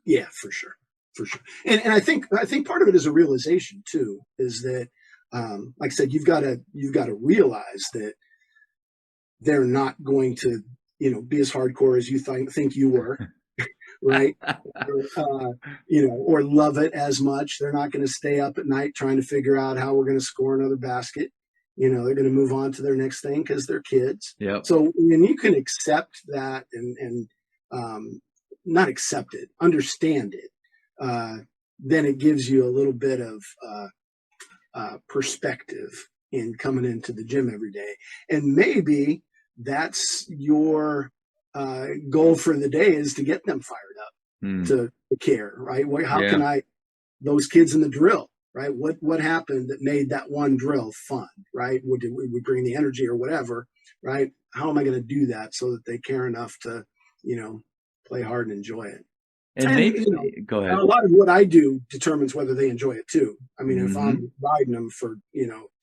Yeah, for sure. For sure. And I think part of it is a realization too, is that, like I said, you've got to realize that they're not going to, be as hardcore as you think you were. Right. Or love it as much. They're not going to stay up at night trying to figure out how we're going to score another basket. They're going to move on to their next thing because they're kids. Yep. So when you can accept that and not accept it, understand it, then it gives you a little bit of perspective in coming into the gym every day. And maybe that's your goal for the day, is to get them fired up to care, right? How can those kids in the drill, right? What happened that made that one drill fun, right? Would we bring the energy or whatever, right? How am I going to do that so that they care enough to, play hard and enjoy it? And maybe, go ahead. A lot of what I do determines whether they enjoy it too. If Mm-hmm. I'm riding them for,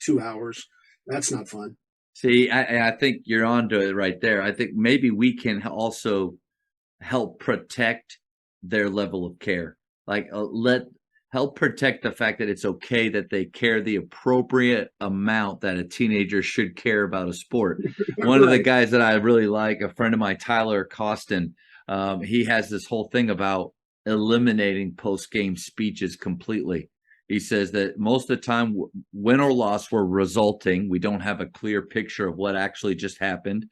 2 hours, that's not fun. See, I think you're onto it right there. I think maybe we can also help protect their level of care. Like, help protect the fact that it's okay that they care the appropriate amount that a teenager should care about a sport. One of the guys that I really like, a friend of mine, Tyler Costin, he has this whole thing about eliminating post-game speeches completely. He says that most of the time, win or loss, we're resulting. We don't have a clear picture of what actually just happened.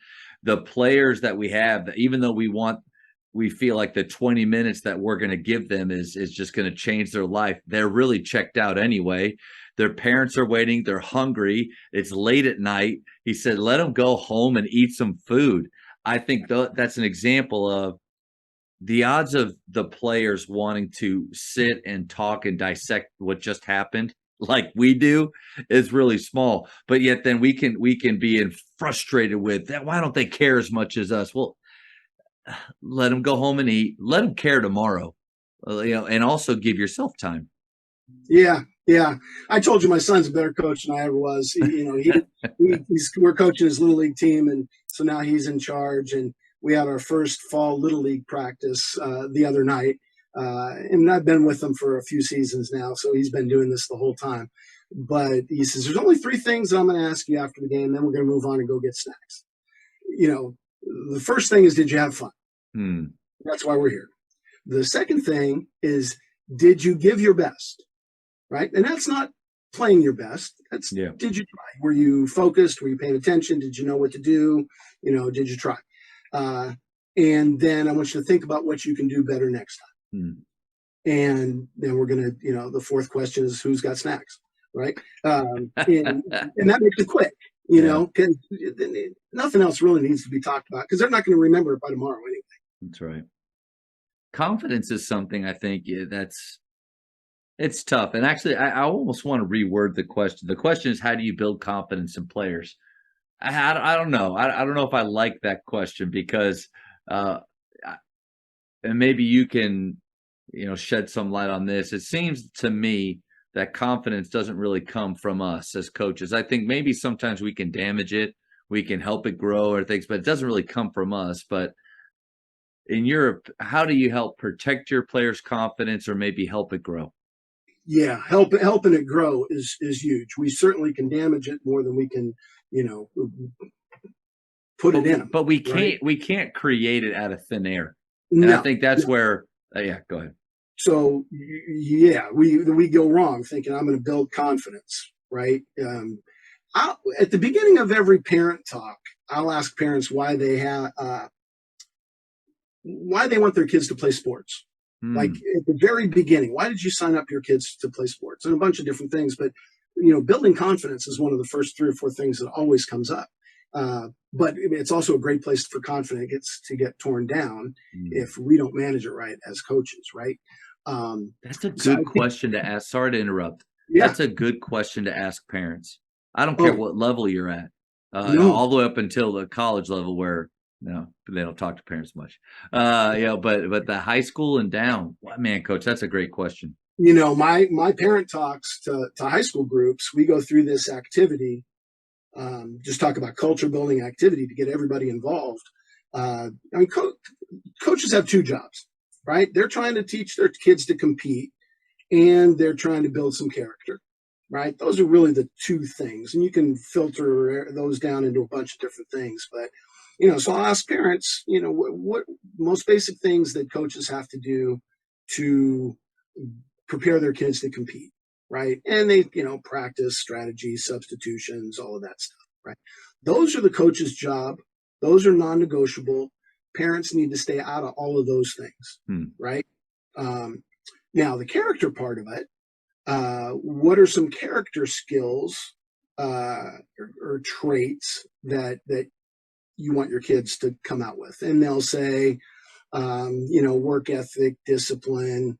The players that we have, even though we feel like the 20 minutes that we're going to give them is just going to change their life, they're really checked out anyway. Their parents are waiting. They're hungry. It's late at night. He said, let them go home and eat some food. I think that's an example of the odds of the players wanting to sit and talk and dissect what just happened like we do is really small. But yet then we can be frustrated with that. Why don't they care as much as us? Well, let them go home and eat. Let them care tomorrow, and also give yourself time. Yeah, yeah. I told you my son's a better coach than I ever was. We're coaching his little league team, and so now he's in charge. And we had our first fall little league practice the other night, and I've been with him for a few seasons now, so he's been doing this the whole time. But he says, "There's only 3 things that I'm going to ask you after the game. Then we're going to move on and go get snacks." The first thing is, did you have fun? That's why we're here. The second thing is, did you give your best? Right? And that's not playing your best. That's Did you try? Were you focused? Were you paying attention? Did you know what to do? Did you try? And then I want you to think about what you can do better next time. And then we're going to, the fourth question is, who's got snacks? Right? And that makes it quick, because nothing else really needs to be talked about because they're not going to remember it by tomorrow anyway. That's right. Confidence is something I think it's tough. And actually, I almost want to reword the question. The question is, how do you build confidence in players? I don't know. I don't know if I like that question because, and maybe you can, shed some light on this. It seems to me that confidence doesn't really come from us as coaches. I think maybe sometimes we can damage it. We can help it grow or things, but it doesn't really come from us. But in Europe, how do you help protect your players' confidence or maybe help it grow? Yeah, helping it grow is huge. We certainly can damage it more than we can, put it in them. But we can't create it out of thin air. And No, I think that's where go ahead. So yeah, we go wrong thinking I'm going to build confidence, right? At the beginning of every parent talk, I'll ask parents why they want their kids to play sports. Like at the very beginning, why did you sign up your kids to play sports? And a bunch of different things, but building confidence is one of the first 3 or 4 things that always comes up. But it's also a great place for confidence to get torn down if we don't manage it right as coaches, right? That's a good question to ask. Sorry to interrupt. Yeah. That's a good question to ask parents. I don't care what level you're at, No. all the way up until the college level where they don't talk to parents much. But the high school and down, man, coach, that's a great question. My parent talks to high school groups. We go through this activity, just talk about culture building activity to get everybody involved. Coaches have 2 jobs, right? They're trying to teach their kids to compete, and they're trying to build some character, right? Those are really the 2 things, and you can filter those down into a bunch of different things. But so I'll ask parents, what most basic things that coaches have to do to prepare their kids to compete, right? And they, practice strategies, substitutions, all of that stuff, right? Those are the coach's job. Those are non-negotiable. Parents need to stay out of all of those things, right? Now, the character part of it, what are some character skills or traits that you want your kids to come out with? And they'll say, work ethic, discipline,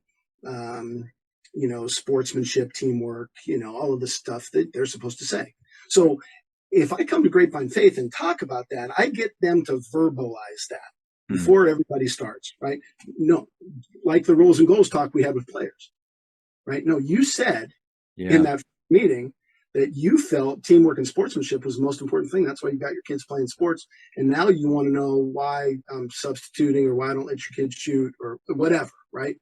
sportsmanship, teamwork, all of the stuff that they're supposed to say. So if I come to Grapevine Faith and talk about that, I get them to verbalize that before everybody starts, right? No, like the rules and goals talk we had with players, right? No, you said in that meeting that you felt teamwork and sportsmanship was the most important thing. That's why you got your kids playing sports. And now you want to know why I'm substituting or why I don't let your kids shoot or whatever, right?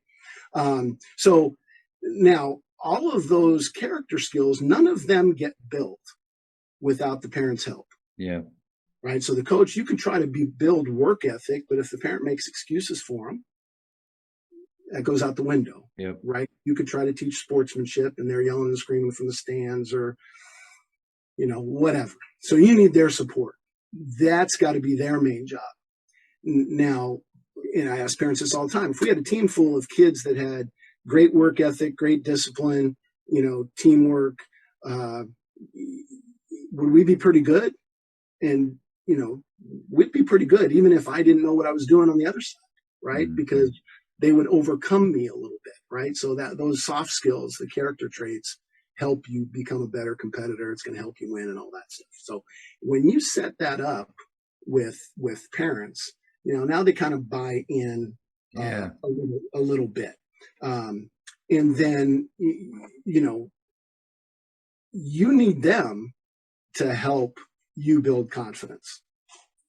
So now all of those character skills, none of them get built without the parent's help. Yeah. Right. So the coach, you can try to build work ethic, but if the parent makes excuses for them, that goes out the window. Yep. Right. You could try to teach sportsmanship and they're yelling and screaming from the stands or, whatever. So you need their support. That's got to be their main job. Now, and I ask parents this all the time. If we had a team full of kids that had great work ethic, great discipline, teamwork, uh, would we be pretty good? And, we'd be pretty good, even if I didn't know what I was doing on the other side, right? Mhm. Because they would overcome me a little bit, right? So that those soft skills, the character traits, help you become a better competitor. It's going to help you win and all that stuff. So when you set that up with parents, now they kind of buy in Yeah. a little bit, and then you need them to help you build confidence,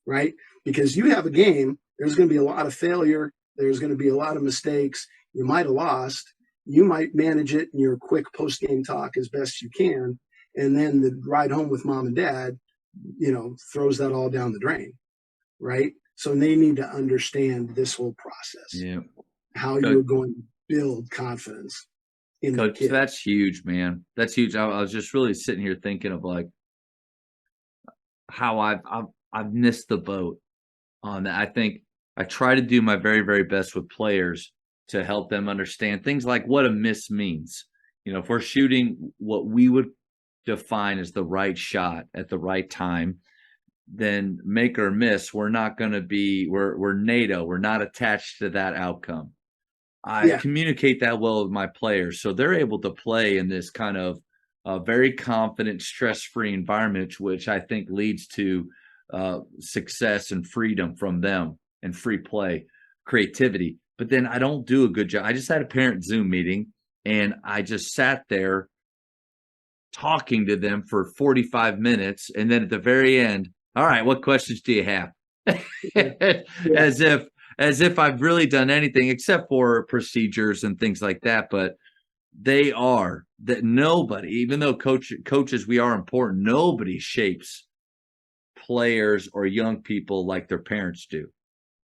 right? Because you have a game, there's going to be a lot of failure, there's going to be a lot of mistakes. You might have lost. You might manage it in your quick post game talk as best you can. And then the ride home with mom and dad, throws that all down the drain, right? So they need to understand this whole process, Yeah. how Co- you're going to build confidence in their Coach, kid. that's huge, man. That's huge. I was just really sitting here thinking of like how I've missed the boat on that. I think I try to do my very, very best with players to help them understand things like what a miss means. If we're shooting what we would define as the right shot at the right time, then make or miss, we're not going to be, we're NATO. We're not attached to that outcome. I Yeah, communicate that well with my players, so they're able to play in this kind of very confident, stress-free environment, which I think leads to success and freedom from them and free play, creativity. But then I don't do a good job. I just had a parent Zoom meeting, and I just sat there talking to them for 45 minutes, and then at the very end, all right, what questions do you have? yeah, yeah, as if I've really done anything except for procedures and things like that. But they are that nobody, even though coaches, we are important, nobody shapes players or young people like their parents do.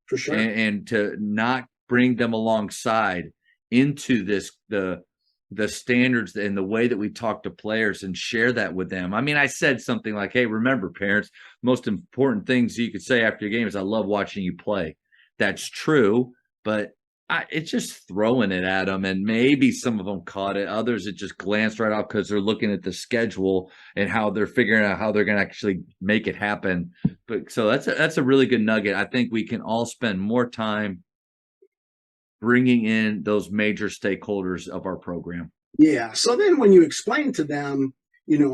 for sure. And to not bring them alongside into the standards and the way that we talk to players and share that with them. I mean, I said something like, hey, remember, parents, most important things you could say after your game is I love watching you play. That's true, but it's just throwing it at them, and maybe some of them caught it. Others, it just glanced right off because they're looking at the schedule and how they're figuring out how they're going to actually make it happen. But so that's a really good nugget. I think we can all spend more time bringing in those major stakeholders of our program. Yeah. So then when you explain to them,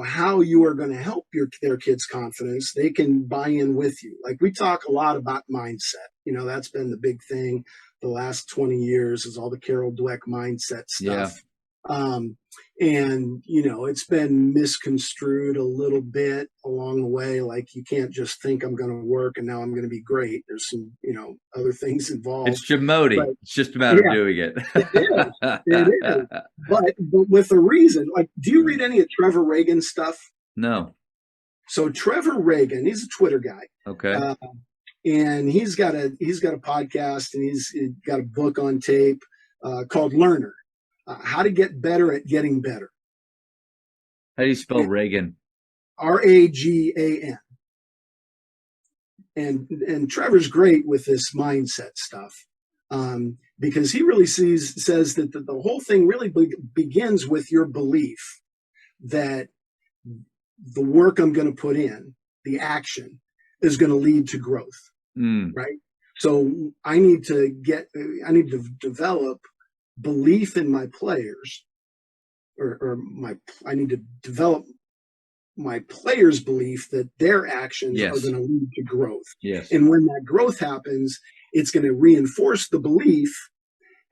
how you are going to help their kids' confidence, they can buy in with you. Like we talk a lot about mindset. That's been the big thing the last 20 years is all the Carol Dweck mindset Yeah. stuff. Um, and it's been misconstrued a little bit along the way. Like you can't just think I'm going to work and now I'm going to be great. There's some, other things involved. It's Jamodi. But It's just a matter of yeah, doing it. it is. It is. But with a reason. Like, do you read any of Trevor Reagan's stuff? No. So Trevor Reagan, he's a Twitter guy, Okay. uh, and he's got a podcast, and he's got a book on tape called Learner: How to Get Better at Getting Better. How do you spell Reagan? Ragan. And Trevor's great with this mindset stuff. Because he really says that the whole thing really begins with your belief that the work I'm going to put in, the action, is going to lead to growth, right? So I need to develop belief in my players, I need to develop my players' belief that their actions are Yes. going to lead to growth. Yes. And when that growth happens, it's going to reinforce the belief,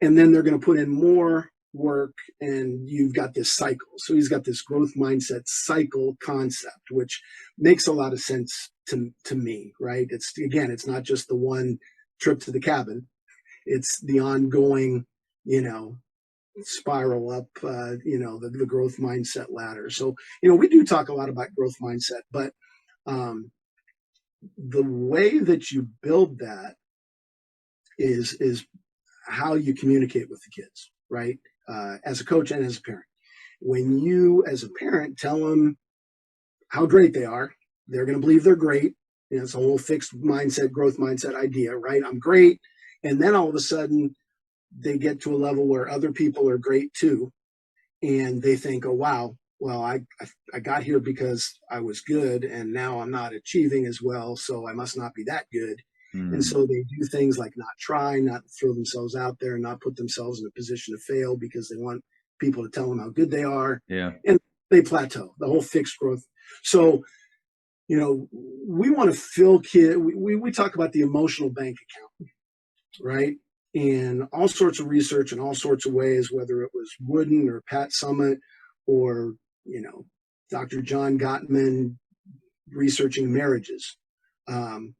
and then they're going to put in more work, and you've got this cycle. So he's got this growth mindset cycle concept, which makes a lot of sense to me, right? It's not just the one trip to the cabin. It's the ongoing, spiral up, the growth mindset ladder. So, we do talk a lot about growth mindset, but the way that you build that is how you communicate with the kids, right? As a coach and as a parent. When you, as a parent, tell them how great they are, they're going to believe they're great. It's a whole fixed mindset, growth mindset idea, right? I'm great. And then all of a sudden, they get to a level where other people are great too. And they think, oh, wow, well, I got here because I was good, and now I'm not achieving as well, so I must not be that good. And Mm, so they do things like not try, not throw themselves out there, not put themselves in a position to fail because they want people to tell them how good they are. yeah. And they plateau, the whole fixed growth. So, we want to fill we talk about the emotional bank account, right? And all sorts of research in all sorts of ways, whether it was Wooden or Pat Summitt or, you know, Dr. John Gottman researching marriages. Um,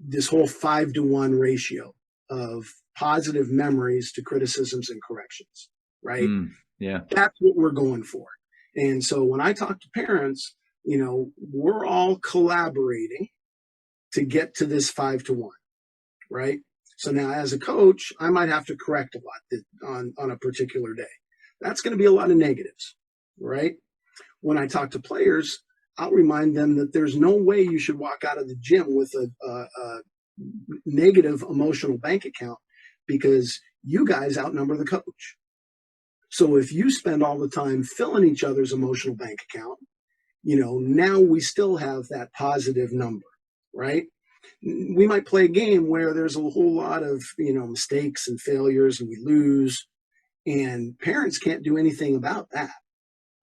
this whole 5-to-1 ratio of positive memories to criticisms and corrections, right? Yeah. That's what we're going for. And so when I talk to parents, we're all collaborating to get to this 5-to-1, right? So now as a coach, I might have to correct a lot on a particular day. That's going to be a lot of negatives, right? When I talk to players, I'll remind them that there's no way you should walk out of the gym with a negative emotional bank account because you guys outnumber the coach. So if you spend all the time filling each other's emotional bank account, now we still have that positive number, right? We might play a game where there's a whole lot of, mistakes and failures and we lose, and parents can't do anything about that,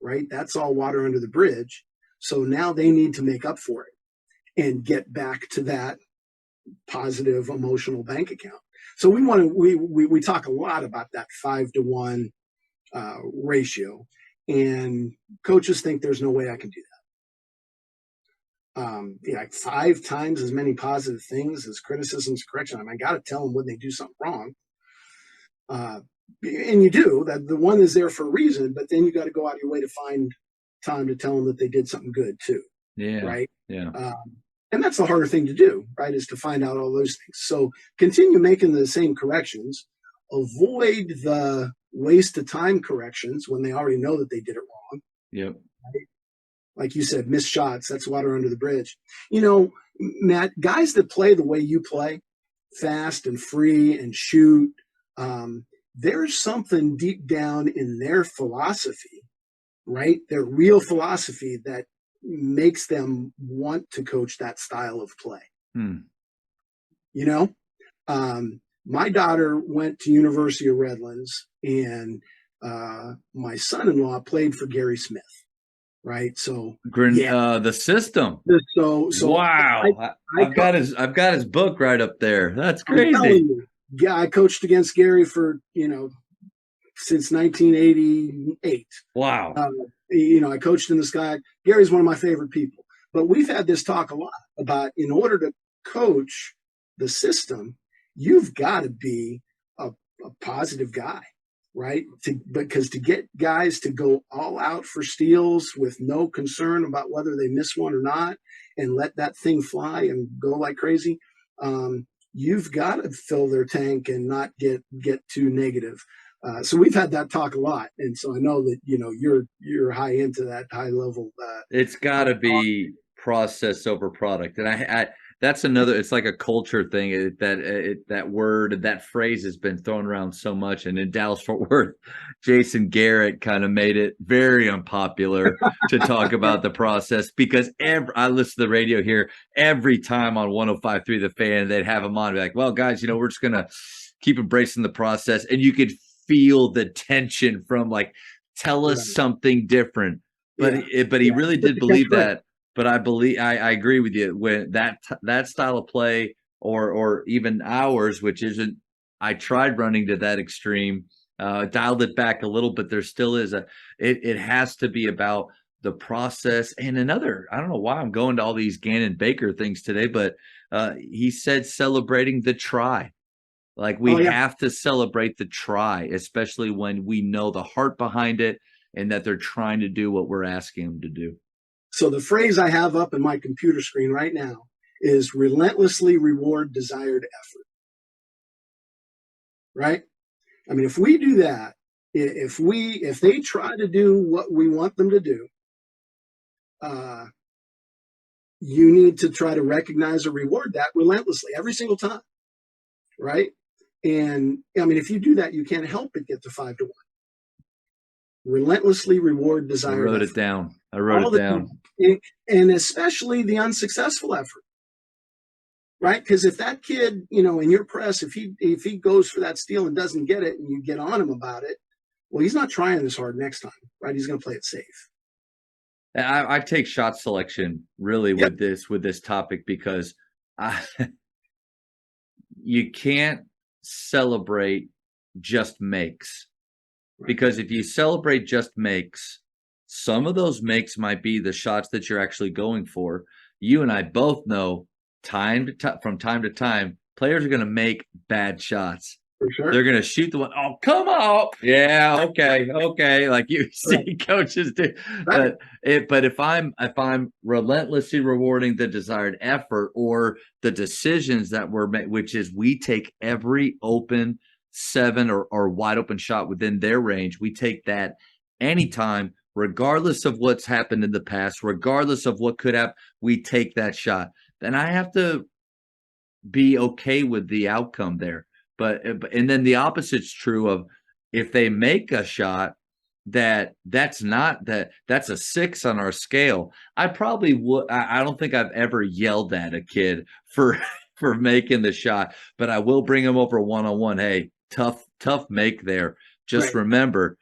right? That's all water under the bridge. So now they need to make up for it and get back to that positive emotional bank account. So we talk a lot about that 5-to-1 ratio, and coaches think there's no way I can do that. Like 5 times as many positive things as criticisms, correction. I got to tell them when they do something wrong. And you do that. The one is there for a reason, but then you got to go out of your way to find time to tell them that they did something good too. Yeah. Right. Yeah. And that's the harder thing to do, right? Is to find out all those things. So continue making the same corrections, avoid the waste of time corrections when they already know that they did it wrong. Yep. Right? Like you said, missed shots, that's water under the bridge. Matt, guys that play the way you play, fast and free and shoot, there's something deep down in their philosophy, right? Their real philosophy that makes them want to coach that style of play. My daughter went to University of Redlands, and my son-in-law played for Gary Smith, right? So the system. So wow, I've got his book right up there. That's crazy. I'm telling you, yeah, I coached against Gary for since 1988. Wow. I coached in the sky. Gary's one of my favorite people. But we've had this talk a lot about, in order to coach the system, you've got to be a positive guy, right? Because to get guys to go all out for steals with no concern about whether they miss one or not and let that thing fly and go like crazy, you've got to fill their tank and not get too negative. So we've had that talk a lot, and so I know that you're high into that high level. It's got to be process over product, and I that's another. It's like a culture thing that word, that phrase has been thrown around so much. And in Dallas Fort Worth, Jason Garrett kind of made it very unpopular to talk about the process because I listen to the radio here every time on 105.3 The Fan. They'd have him on, be like, "Well, guys, we're just gonna keep embracing the process," and you could feel the tension from like, tell us something different. But he really did believe that. But I agree with you when that style of play or even ours, which isn't, I tried running to that extreme, dialed it back a little, but there still is it has to be about the process. And I don't know why I'm going to all these Gannon Baker things today, but he said celebrating the try. Like we have to celebrate the try, especially when we know the heart behind it and that they're trying to do what we're asking them to do. So the phrase I have up in my computer screen right now is relentlessly reward desired effort. Right? I mean, if we do that, if they try to do what we want them to do, you need to try to recognize or reward that relentlessly every single time. Right? And I mean, if you do that, you can't help but get to 5-to-1. relentlessly reward I desired wrote it effort down. I wrote all it the down. time, and especially the unsuccessful effort, right? Because if that kid, in your press, if he goes for that steal and doesn't get it, and you get on him about it, well, he's not trying this hard next time, right? He's going to play it safe. I take shot selection really Yep. with this topic because I, you can't celebrate just makes. Right. Because if you celebrate just makes, some of those makes might be the shots that you're actually going for. You and I both know from time to time, players are going to make bad shots. For sure. They're going to shoot the one. Oh, come on. Yeah. Okay. Like you see Right. coaches do. Right. But if I'm relentlessly rewarding the desired effort or the decisions that were made, which is we take every open 7 or wide open shot within their range, we take that anytime, regardless of what's happened in the past, regardless of what could happen, we take that shot. Then I have to be okay with the outcome there. And then the opposite's true of if they make a shot that's a 6 on our scale. I probably would. I don't think I've ever yelled at a kid for for making the shot, but I will bring him over one-on-one. Hey, tough make there. Just Right. remember,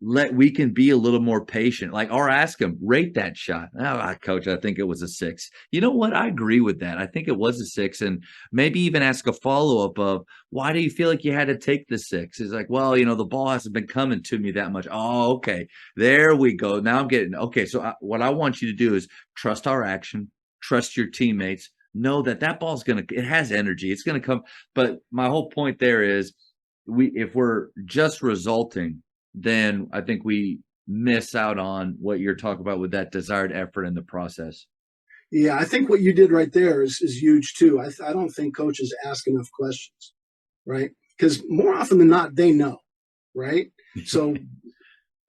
we can be a little more patient. Like, or ask him, rate that shot. Oh, coach, I think it was a 6. You know what? I agree with that. I think it was a 6. And maybe even ask a follow-up of, why do you feel like you had to take the 6? He's like, well, the ball hasn't been coming to me that much. Oh, okay. There we go. Now I'm getting, okay. So what I want you to do is trust our action, trust your teammates, know that ball's it has energy. It's going to come. But my whole point there is if we're just resulting, then I think we miss out on what you're talking about with that desired effort in the process. Yeah, I think what you did right there is huge too. I don't think coaches ask enough questions, right? Because more often than not, they know, right? So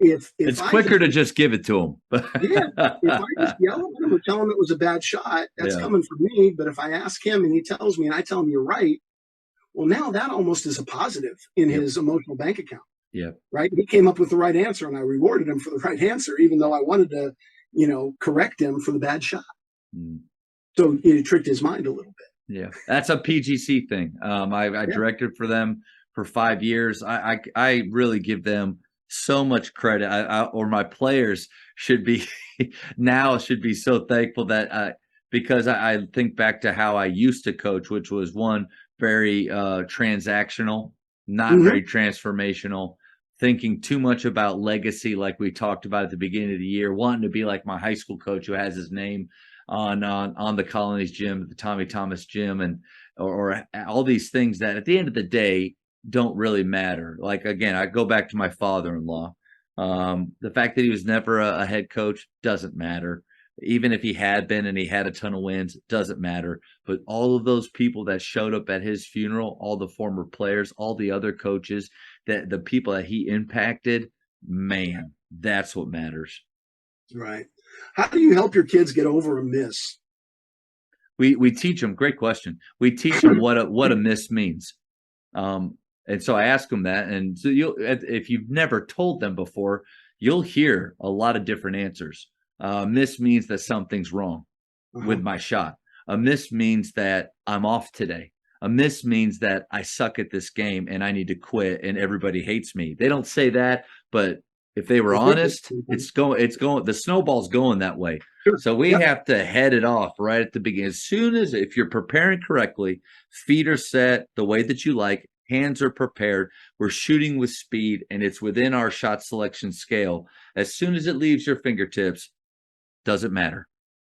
if it's I quicker to just give it to them. yeah, if I just yell at him or tell him it was a bad shot, that's coming from me. But if I ask him and he tells me and I tell him you're right, well, now that almost is a positive in his emotional bank account. Yeah. Right. He came up with the right answer and I rewarded him for the right answer, even though I wanted to, correct him for the bad shot. Mm. So it tricked his mind a little bit. Yeah. That's a PGC thing. I directed for them for 5 years. I really give them so much credit. Or my players should be so thankful that because I think back to how I used to coach, which was one very transactional, not very transformational, thinking too much about legacy, like we talked about at the beginning of the year, wanting to be like my high school coach who has his name on the Colonies gym, the Tommy Thomas gym, and or all these things that at the end of the day don't really matter. Like, again, I go back to my father-in-law. The fact that he was never a head coach doesn't matter. Even if he had been and he had a ton of wins, doesn't matter. But all of those people that showed up at his funeral, all the former players, all the other coaches, that the people that he impacted, man, that's what matters. Right. How do you help your kids get over a miss? We teach them. Great question. We teach them what a miss means. And so I ask them that. And so if you've never told them before, you'll hear a lot of different answers. Miss means that something's wrong with my shot. A miss means that I'm off today. A miss means that I suck at this game and I need to quit and everybody hates me. They don't say that, but if they were honest, it's going, the snowball's going that way. Sure. So we have to head it off right at the beginning. As soon as, if you're preparing correctly, feet are set the way that you like, hands are prepared, we're shooting with speed, and it's within our shot selection scale. As soon as it leaves your fingertips, doesn't matter.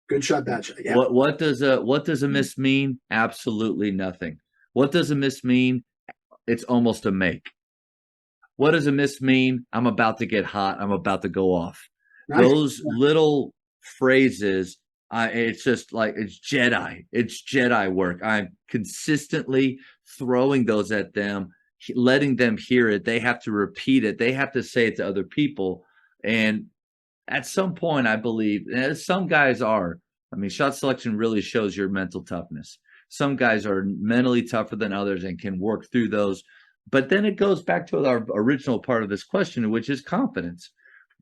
Good shot, bad shot. Yeah. What does a miss mean? Absolutely nothing. What does a miss mean? It's almost a make. What does a miss mean? I'm about to get hot. I'm about to go off. Nice. Those little phrases, it's just like it's Jedi work. I'm consistently throwing those at them, letting them hear it. They have to repeat it. They have to say it to other people. And at some point, I believe, some guys are. I mean, shot selection really shows your mental toughness. Some guys are mentally tougher than others and can work through those But then it goes back to our original part of this question, which is confidence.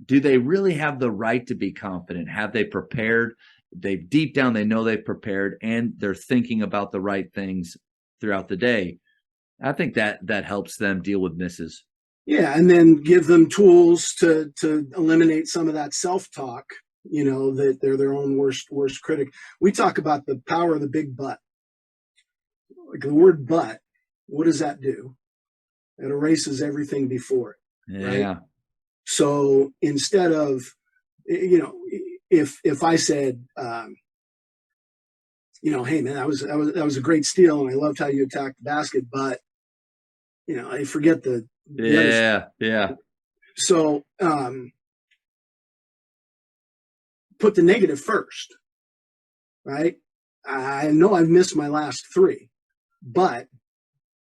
Do they really have the right to be confident? Have they prepared? They deep down, they know they've prepared and they're thinking about the right things throughout the day. I think that helps them deal with misses. Yeah, and then give them tools to eliminate some of that self-talk, that they're their own worst critic. We talk about the power of the big but. Like the word but, what does that do? It erases everything before it, right? Yeah. So instead of, if I said, hey man, that was a great steal, and I loved how you attacked the basket, but I forget the other stuff. Yeah. So put the negative first, right? I know I've missed my last three, but,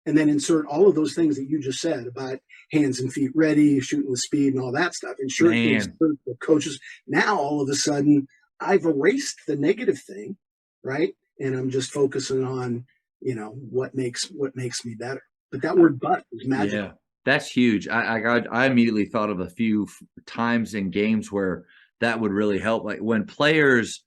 and then insert all of those things that you just said about hands and feet ready, shooting with speed and all that stuff. Insert the coaches. Now, all of a sudden, I've erased the negative thing, right? And I'm just focusing on, what makes me better. But that word "but" is magical. Yeah, that's huge. I immediately thought of a few times in games where that would really help. Like when players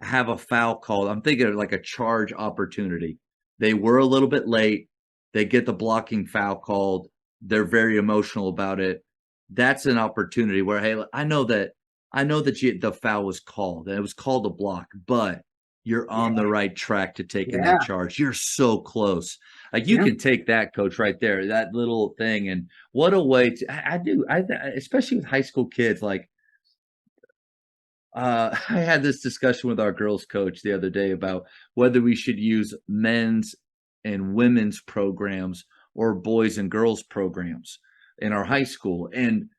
have a foul called, I'm thinking of like a charge opportunity. They were a little bit late. They get the blocking foul called. They're very emotional about it. That's an opportunity where, hey, I know that the foul was called and it was called a block, but you're on the right track to taking that charge. You're so close. Like you can take that, coach, right there, that little thing. And what a way to, I especially with high school kids, like, I had this discussion with our girls coach the other day about whether we should use men's and women's programs or boys and girls programs in our high school. And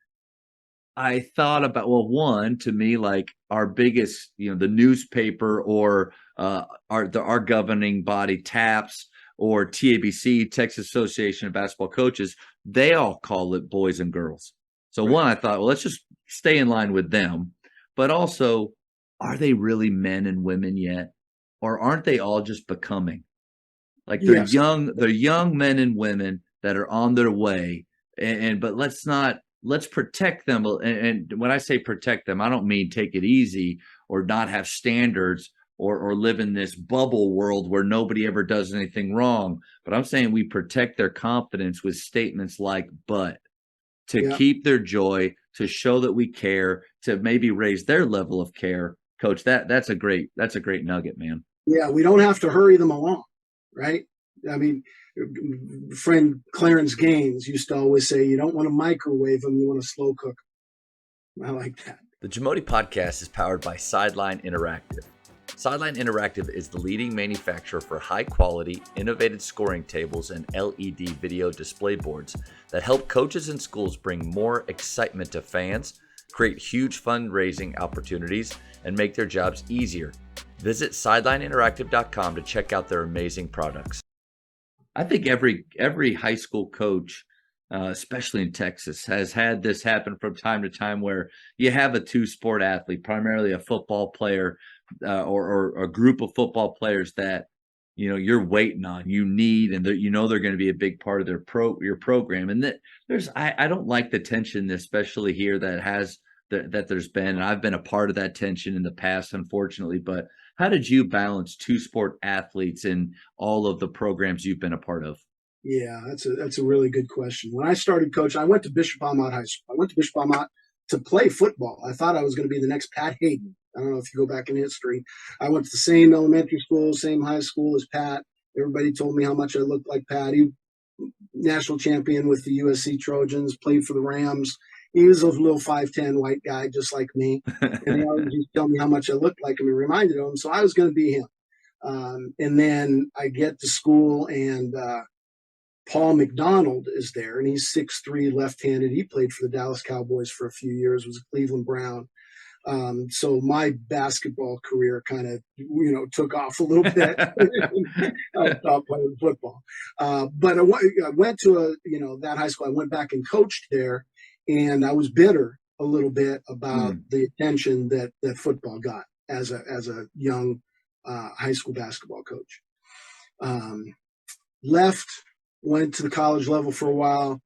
I thought about, well, one, to me, like our biggest, the newspaper or our governing body, TAPS or TABC, Texas Association of Basketball Coaches, they all call it boys and girls. So one, I thought, well, let's just stay in line with them. But also, are they really men and women yet? Or aren't they all just becoming? Like they're young men and women that are on their way. But let's protect them. And when I say protect them, I don't mean take it easy or not have standards or live in this bubble world where nobody ever does anything wrong. But I'm saying we protect their confidence with statements like "but" to keep their joy, to show that we care, to maybe raise their level of care. Coach, that's a great nugget, man. Yeah, we don't have to hurry them along, right? I mean, friend Clarence Gaines used to always say, you don't want to microwave them, you want to slow cook them. I like that. The Jamodi podcast is powered by Sideline Interactive. Sideline Interactive is the leading manufacturer for high-quality, innovative scoring tables and LED video display boards that help coaches and schools bring more excitement to fans, create huge fundraising opportunities, and make their jobs easier. Visit sidelineinteractive.com to check out their amazing products. I think every high school coach, especially in Texas, has had this happen from time to time where you have a two-sport athlete, primarily a football player, or a group of football players that you're waiting on, you need, and they're going to be a big part of your program. And that I don't like the tension, especially here that there's been, and I've been a part of that tension in the past, unfortunately. But how did you balance two-sport athletes in all of the programs you've been a part of? Yeah, that's a really good question. When I started coaching, I went to Bishop Amat High School. I went to Bishop Amat to play football. I thought I was going to be the next Pat Hayden. I don't know if you go back in history. I went to the same elementary school, same high school as Pat. Everybody told me how much I looked like Pat. He national champion with the USC Trojans, played for the Rams. He was a little 5'10" white guy, just like me. And he always used to tell me how much I looked like him and reminded him. So I was going to be him. And then I get to school, and Paul McDonald is there, and he's 6'3", left-handed. He played for the Dallas Cowboys for a few years, was a Cleveland Brown. So my basketball career kind of, took off a little bit. I stopped playing football. But I went to that high school. I went back and coached there, and I was bitter a little bit about the attention that football got as a young high school basketball coach. Left went to the college level for a while,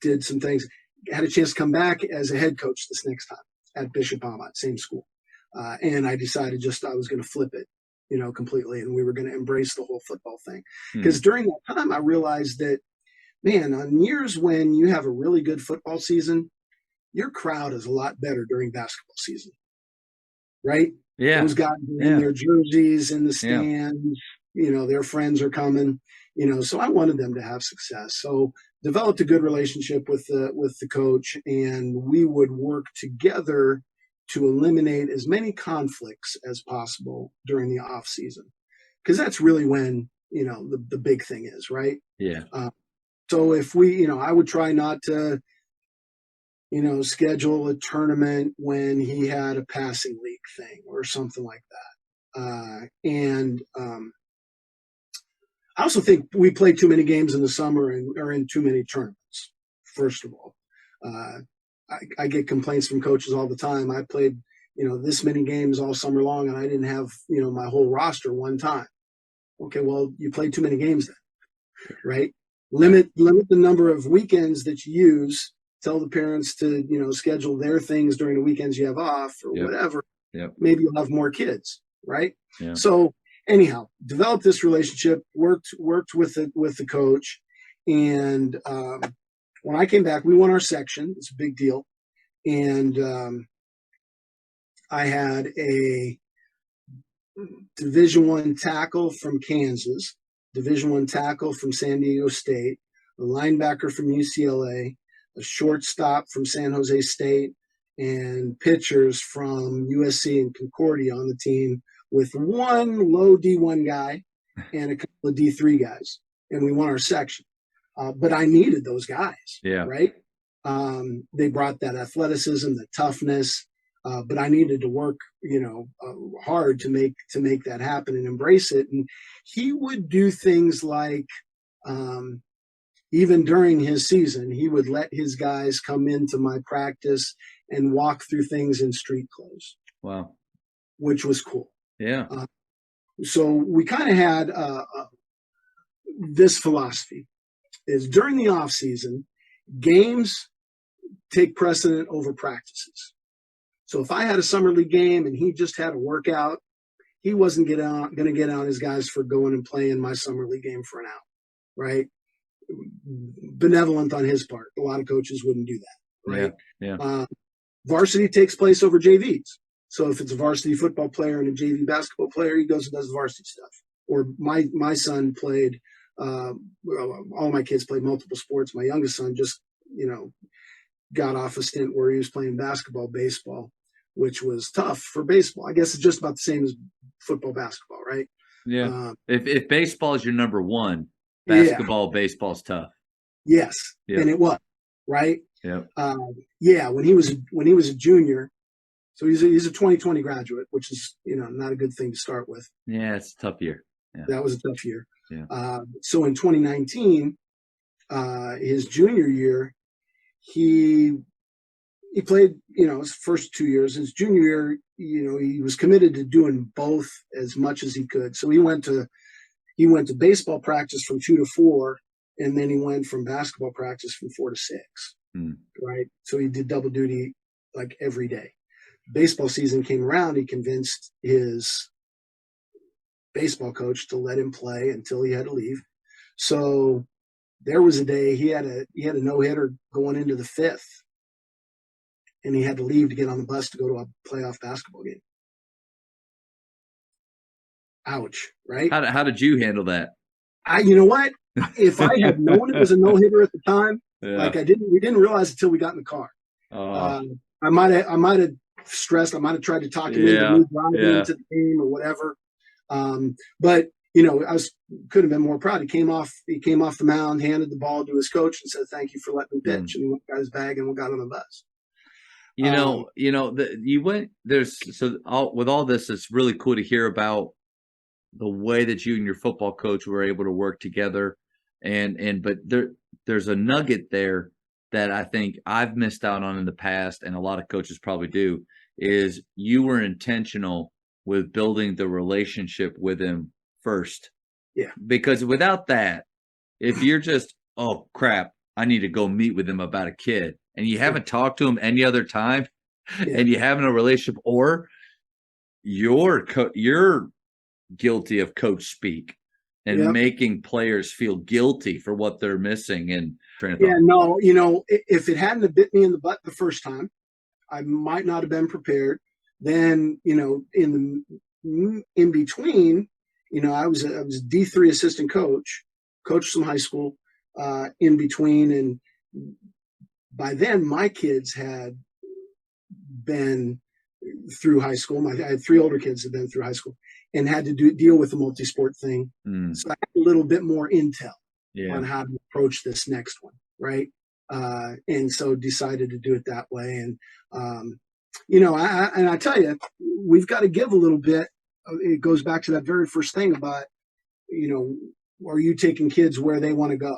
did some things, had a chance to come back as a head coach this next time at Bishop Amat, same school. And I decided I was going to flip it, completely. And we were going to embrace the whole football thing. Because during that time, I realized that, man, on years when you have a really good football season, your crowd is a lot better during basketball season, right? Yeah. Those guys are in their jerseys in the stands, their friends are coming, so I wanted them to have success. So developed a good relationship with the coach, and we would work together to eliminate as many conflicts as possible during the off season. Because that's really when, the big thing is, right? Yeah. So if I would try not to, schedule a tournament when he had a passing league thing or something like that. And I also think we play too many games in the summer and are in too many tournaments, first of all. I get complaints from coaches all the time. I played, this many games all summer long, and I didn't have, my whole roster one time. Okay, well, you played too many games then, right? Limit the number of weekends that you use. Tell the parents to, schedule their things during the weekends you have off or whatever. Yep. Maybe you'll have more kids, right? Yeah. So anyhow, developed this relationship, worked with the coach. And when I came back, we won our section. It's a big deal. And I had a Division I tackle from Kansas, Division I tackle from San Diego State, a linebacker from UCLA, a shortstop from San Jose State, and pitchers from USC and Concordia on the team, with one low D1 guy and a couple of D3 guys. And we won our section. But I needed those guys, right? They brought that athleticism, the toughness, but I needed to work, hard to make that happen and embrace it. And he would do things like, even during his season, he would let his guys come into my practice and walk through things in street clothes. Wow. Which was cool. Yeah. So we kind of had this philosophy is during the off season, games take precedent over practices. So if I had a summer league game and he just had a workout, he wasn't going to get on his guys for going and playing my summer league game for an hour, right? Benevolent on his part. A lot of coaches wouldn't do that, right? Yeah. Varsity takes place over JVs. So if it's a varsity football player and a JV basketball player, he goes and does the varsity stuff. Or my son played, all my kids played multiple sports. My youngest son just, got off a stint where he was playing basketball, baseball, which was tough for baseball. I guess it's just about the same as football, basketball, right? Yeah. If baseball is your number one, baseball's tough. Yes. Yeah. And it was, right? Yeah. When he was a junior, so he's a 2020 graduate, which is, not a good thing to start with. Yeah, it's a tough year. Yeah. That was a tough year. Yeah. So in 2019, his junior year, he played, his first 2 years. His junior year, he was committed to doing both as much as he could. So he went to baseball practice from 2 to 4, and then he went from basketball practice from 4 to 6. Right. So he did double duty like every day. Baseball season came around. He convinced his baseball coach to let him play until he had to leave. So there was a day he had a no-hitter going into the 5th, and he had to leave to get on the bus to go to a playoff basketball game. Ouch, right? How did you handle that? You know what? If I had known it was a no-hitter at the time, we didn't realize until we got in the car. I might have stressed. I might have tried to talk him into me driving into the game or whatever. But I could have been more proud. He came off the mound, handed the ball to his coach, and said, "Thank you for letting me pitch." And he got his bag and we got on the bus. You went there's with all this, it's really cool to hear about the way that you and your football coach were able to work together, but there's a nugget there that I think I've missed out on in the past, and a lot of coaches probably do, is you were intentional with building the relationship with him first. Yeah. Because without that, if you're just, oh crap, I need to go meet with him about a kid, and you haven't talked to him any other time, Yeah. and you having a relationship, or you're guilty of coach speak and Yep. making players feel guilty for what they're missing. And train of Yeah, thought. no, if it hadn't have bit me in the butt the first time, I might not have been prepared. Then, in between, I was a D3 assistant coach, coached some high school in between, and by then my kids had been through high school. I had 3 older kids that had been through high school and had to deal with the multi-sport thing. So I had a little bit more intel on how to approach this next one, right? And so decided to do it that way. And I tell you, we've got to give a little bit. It goes back to that very first thing about, are you taking kids where they want to go,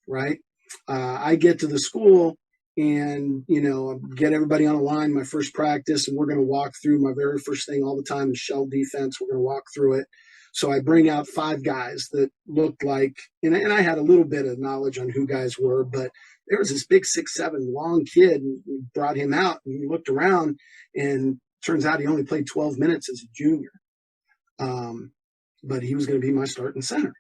right? I get to the school and, get everybody on a line, my first practice, and we're going to walk through my very first thing all the time is shell defense. We're going to walk through it. So I bring out 5 guys that looked like, and I had a little bit of knowledge on who guys were, but there was this big 6'7" long kid, and we brought him out, and he looked around, and turns out he only played 12 minutes as a junior. But he was going to be my starting center.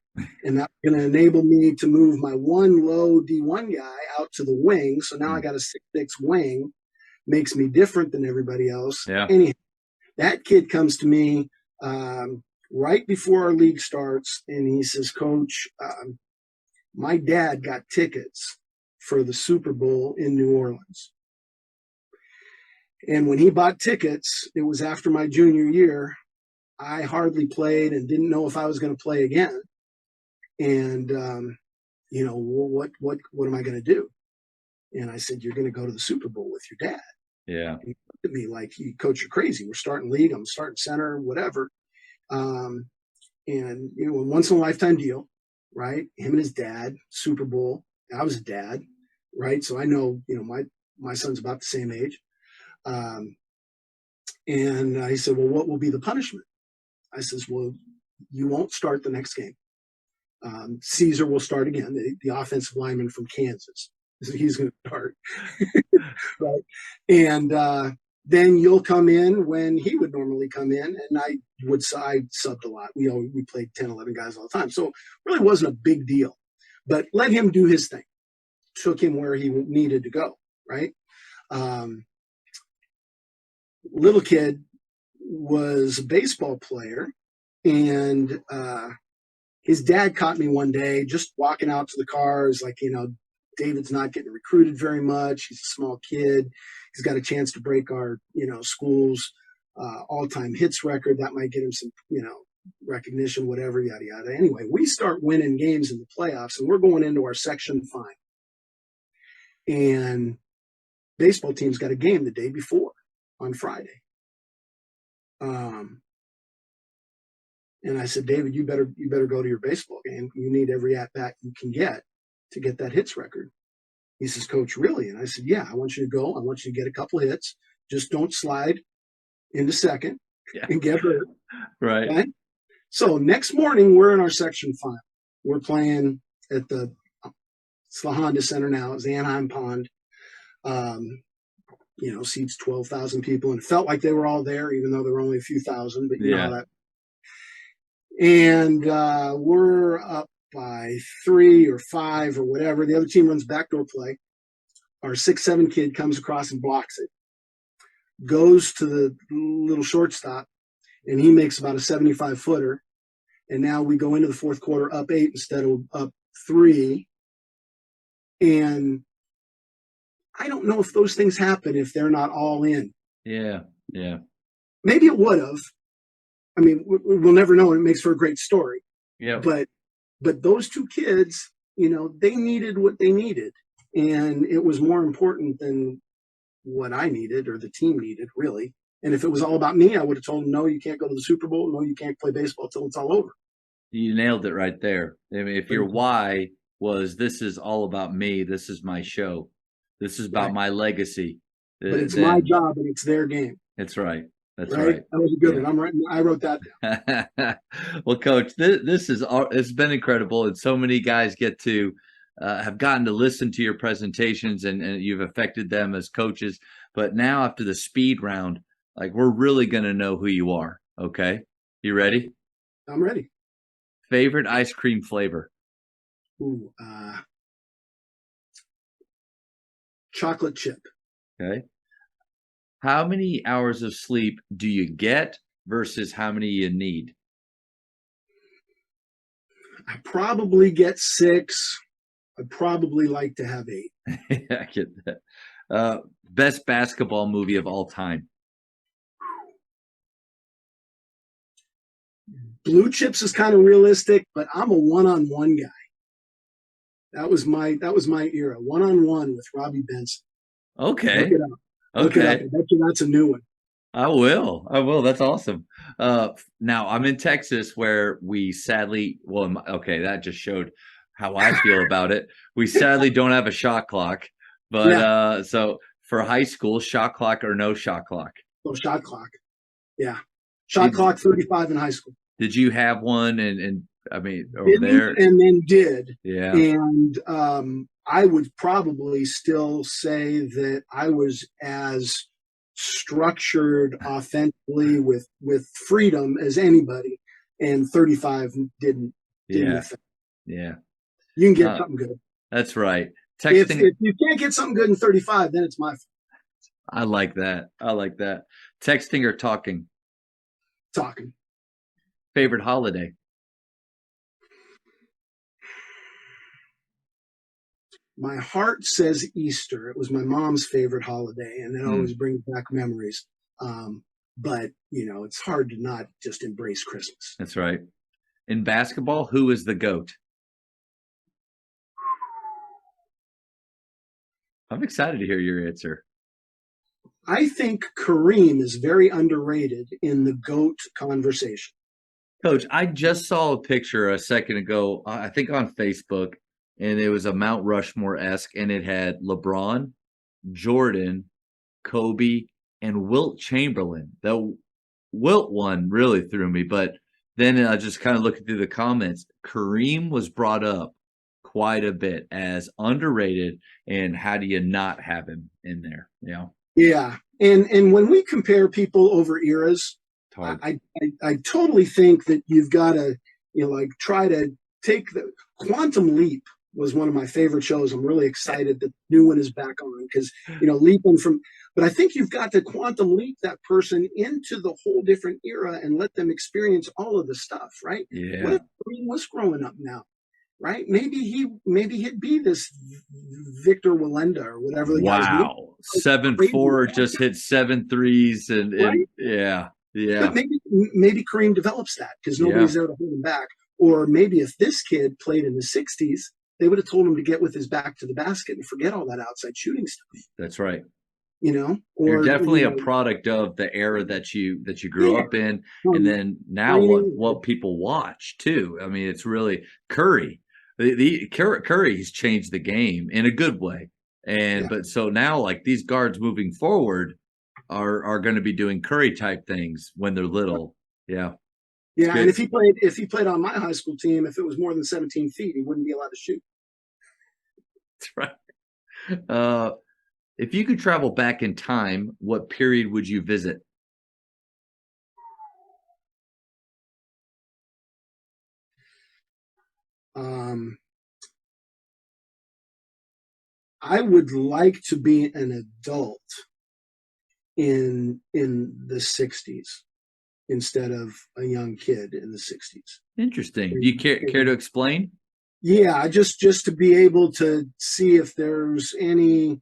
And that's going to enable me to move my one low D1 guy out to the wing. So now I got a 6'6" wing, makes me different than everybody else. Yeah. Anyhow, that kid comes to me right before our league starts, and he says, Coach, my dad got tickets for the Super Bowl in New Orleans. And when he bought tickets, it was after my junior year. I hardly played and didn't know if I was going to play again. And, what am I going to do? And I said, you're going to go to the Super Bowl with your dad. Yeah. And he looked at me like, Coach, you're crazy. We're starting league. I'm starting center, whatever. And, a once in a lifetime deal, right? Him and his dad, Super Bowl. I was a dad, right? So I know, my son's about the same age. And he said, well, what will be the punishment? I says, well, you won't start the next game. Caesar will start again, the offensive lineman from Kansas. He's going to start. Right. And then you'll come in when he would normally come in. And I subbed a lot. We played 10, 11 guys all the time. So it really wasn't a big deal. But let him do his thing. Took him where he needed to go, right? Little kid was a baseball player, and his dad caught me one day just walking out to the cars, like, David's not getting recruited very much. He's a small kid. He's got a chance to break our, school's all-time hits record. That might get him some, recognition, whatever, yada, yada. Anyway, we start winning games in the playoffs, and we're going into our section final. And baseball team's got a game the day before on Friday. And I said, David, you better go to your baseball game. You need every at-bat you can get to get that hits record. He says, Coach, really? And I said, yeah, I want you to go. I want you to get a couple hits. Just don't slide into second and get hurt. Right. Okay? So next morning, we're in our section final. We're playing at it's the Honda Center now. It's the Anaheim Pond. Seats 12,000 people, and it felt like they were all there, even though there were only a few thousand. But you know that. And we're up by 3 or 5 or whatever. The other team runs backdoor play. Our 6'7" kid comes across and blocks it. Goes to the little shortstop, and he makes about a 75-footer. And now we go into the fourth quarter up 8 instead of up 3. And I don't know if those things happen if they're not all in. Yeah. Yeah. Maybe it would have. I mean, we'll never know. And it makes for a great story. Yeah. But those 2 kids, they needed what they needed. And it was more important than what I needed or the team needed, really. And if it was all about me, I would have told them, no, you can't go to the Super Bowl. No, you can't play baseball till it's all over. You nailed it right there. I mean, if your why was, this is all about me, this is my show, this is about my legacy. But it's my job and it's their game. That's right. That's right? right. That was a good one. I wrote that Yeah. Well, Coach, this is it's been incredible, and so many guys get to have gotten to listen to your presentations, and you've affected them as coaches. But now, after the speed round, like we're really going to know who you are. Okay, you ready? down. I'm ready. Favorite ice cream flavor? Ooh, chocolate chip. Okay. How many hours of sleep do you get versus how many you need? I probably get 6. I'd probably like to have 8. I get that. Best basketball movie of all time. Blue Chips is kind of realistic, but I'm a one-on-one guy. That was my era. One-on-one with Robbie Benson. Look Okay. it up. Look it up. Okay. I bet you that's a new one. I will. I will. That's awesome. Now I'm in Texas where we sadly, well, okay, that just showed how I feel about it. We sadly don't have a shot clock, but Yeah. so for high school, shot clock or no shot clock. Oh, shot clock. Yeah. Shot Did clock 35 in high school. did you have one? And I mean over Didn't there, and then did. yeah, And I would probably still say that I was as structured offensively with freedom as anybody, and 35 didn't yeah, affect. yeah. You can get Uh, something good. that's right. If Texting. if you can't get something good in 35, then it's my fault. I like that. I like that. Texting or talking. Talking. Favorite holiday. My heart says Easter. It was my mom's favorite holiday, and it Hmm. always brings back memories. But it's hard to not just embrace Christmas. That's right. In basketball, who is the GOAT? I'm excited to hear your answer. I think Kareem is very underrated in the GOAT conversation. Coach, I just saw a picture a second ago, I think on Facebook, and it was a Mount Rushmore esque, and it had LeBron, Jordan, Kobe, and Wilt Chamberlain. The Wilt one really threw me, but then I just kind of looking through the comments. Kareem was brought up quite a bit as underrated, and how do you not have him in there? You know, Yeah, and when we compare people over eras, it's hard. I totally think that you've got to like try to take the Quantum Leap was one of my favorite shows. I'm really excited that the new one is back on because leaping from. But I think you've got to quantum leap that person into the whole different era and let them experience all of the stuff, right? What Yeah. if Kareem was growing up now? Right? Maybe he'd be this Victor Walenda or whatever the guy's name. Wow. 7'4", Crazy, just hit 7 threes, and right? yeah, But yeah, maybe Kareem develops that because yeah. nobody's there to hold him back. Or maybe if this kid played in the '60s, they would have told him to get with his back to the basket and forget all that outside shooting stuff. That's right. You're Or definitely a product of the era that you grew yeah, up in, and then now training. what people watch too. I mean, it's really Curry. Curry's changed the game in a good way, and Yeah, but so now like these guards moving forward are going to be doing Curry type things when they're little. Yeah, it's yeah. And good. if he played on my high school team, if it was more than 17 feet, he wouldn't be allowed to shoot. That's right. If you could travel back in time, what period would you visit? Um, I would like to be an adult in the '60s instead of a young kid in the '60s. Interesting. Do you care to explain? Yeah, just to be able to see if there's any.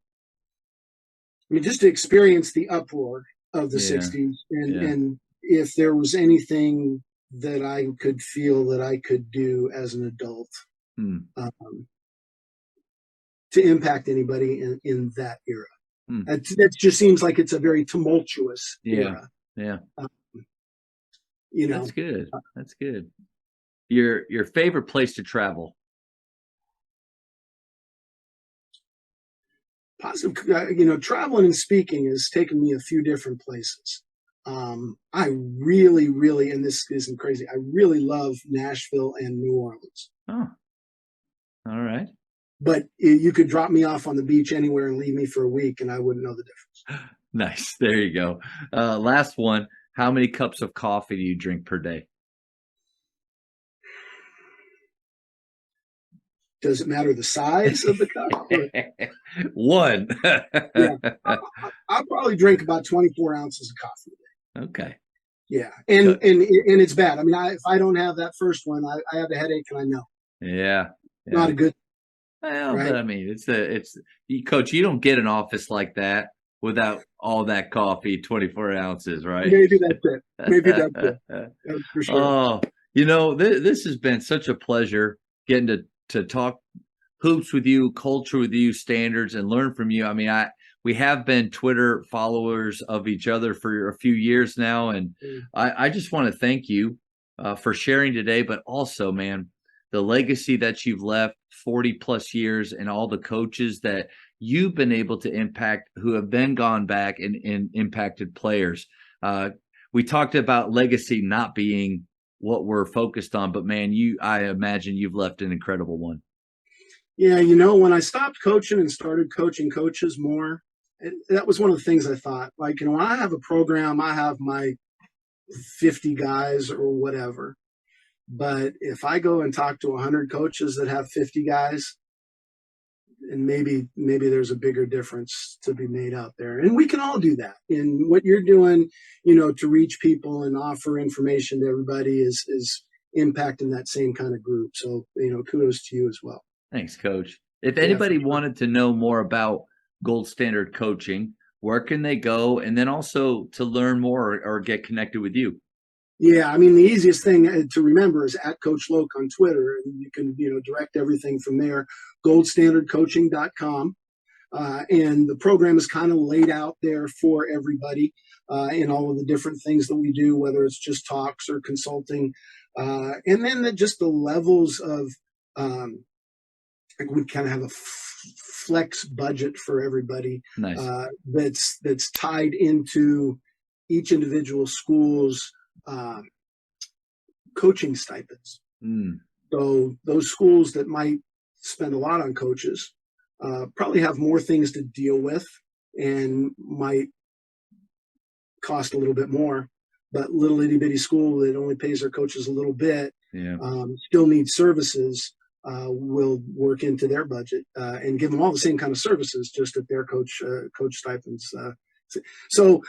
I mean, just to experience the uproar of the Yeah, '60s, and yeah. and if there was anything that I could feel that I could do as an adult Hmm. um, to impact anybody in that era. Hmm. That just seems like it's a very tumultuous Yeah, era. yeah. Um, you That's know, good. That's good. Your favorite place to travel? positive. Traveling and speaking has taken me a few different places. I really, really, and this isn't crazy, I really love Nashville and New Orleans. Oh, all right. But you could drop me off on the beach anywhere and leave me for a week, and I wouldn't know the difference. Nice. There you go. Last one. How many cups of coffee do you drink per day? Does it matter the size of the cup? One. Yeah, I'll probably drink about 24 ounces of coffee. Okay. Yeah, and it's bad. I mean, if I don't have that first one, I have a headache, and I know. Yeah. Not a good. Well, right? but I mean, Coach, you don't get an office like that without all that coffee, 24 ounces, right? Maybe that's it. Maybe that's it. That's for sure. Oh, this has been such a pleasure getting to talk hoops with you, culture with you, standards, and learn from you. I mean, we have been Twitter followers of each other for a few years now, and I just want to thank you for sharing today, but also, man, the legacy that you've left 40 plus years and all the coaches that you've been able to impact who have then gone back and impacted players. We talked about legacy not being what we're focused on, but man, I imagine you've left an incredible one. Yeah, when I stopped coaching and started coaching coaches more, that was one of the things I thought. Like, when I have a program, I have my 50 guys or whatever. But if I go and talk to 100 coaches that have 50 guys, and maybe there's a bigger difference to be made out there. And we can all do that. And what you're doing, to reach people and offer information to everybody is impacting that same kind of group. So, kudos to you as well. Thanks, Coach. If anybody wanted to know more about Gold Standard Coaching, where can they go? And then also to learn more or get connected with you. Yeah, I mean, the easiest thing to remember is at Coach Loke on Twitter. And you can, direct everything from there, goldstandardcoaching.com. And the program is kind of laid out there for everybody in all of the different things that we do, whether it's just talks or consulting. And then just the levels of, we kind of have a flex budget for everybody. Nice. That's tied into each individual school's coaching stipends. So those schools that might spend a lot on coaches probably have more things to deal with and might cost a little bit more. But little itty bitty school that only pays their coaches a little bit, still needs services, will work into their budget and give them all the same kind of services, just at their coach stipends. So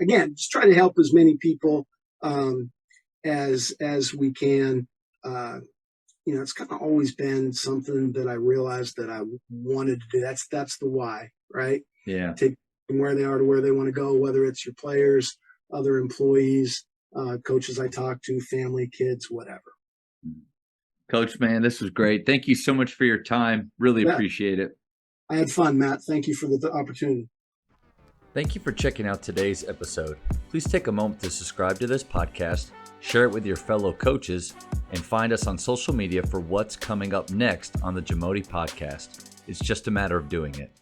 again, just try to help as many people as we can. It's kind of always been something that I realized that I wanted to do. That's the why, right? Yeah. Take from where they are to where they want to go, whether it's your players, other employees, coaches I talk to, family, kids, whatever. Coach, man, this was great. Thank you so much for your time. Really appreciate it. I had fun, Matt. Thank you for the opportunity. Thank you for checking out today's episode. Please take a moment to subscribe to this podcast, share it with your fellow coaches, and find us on social media for what's coming up next on the Jamodi Podcast. It's just a matter of doing it.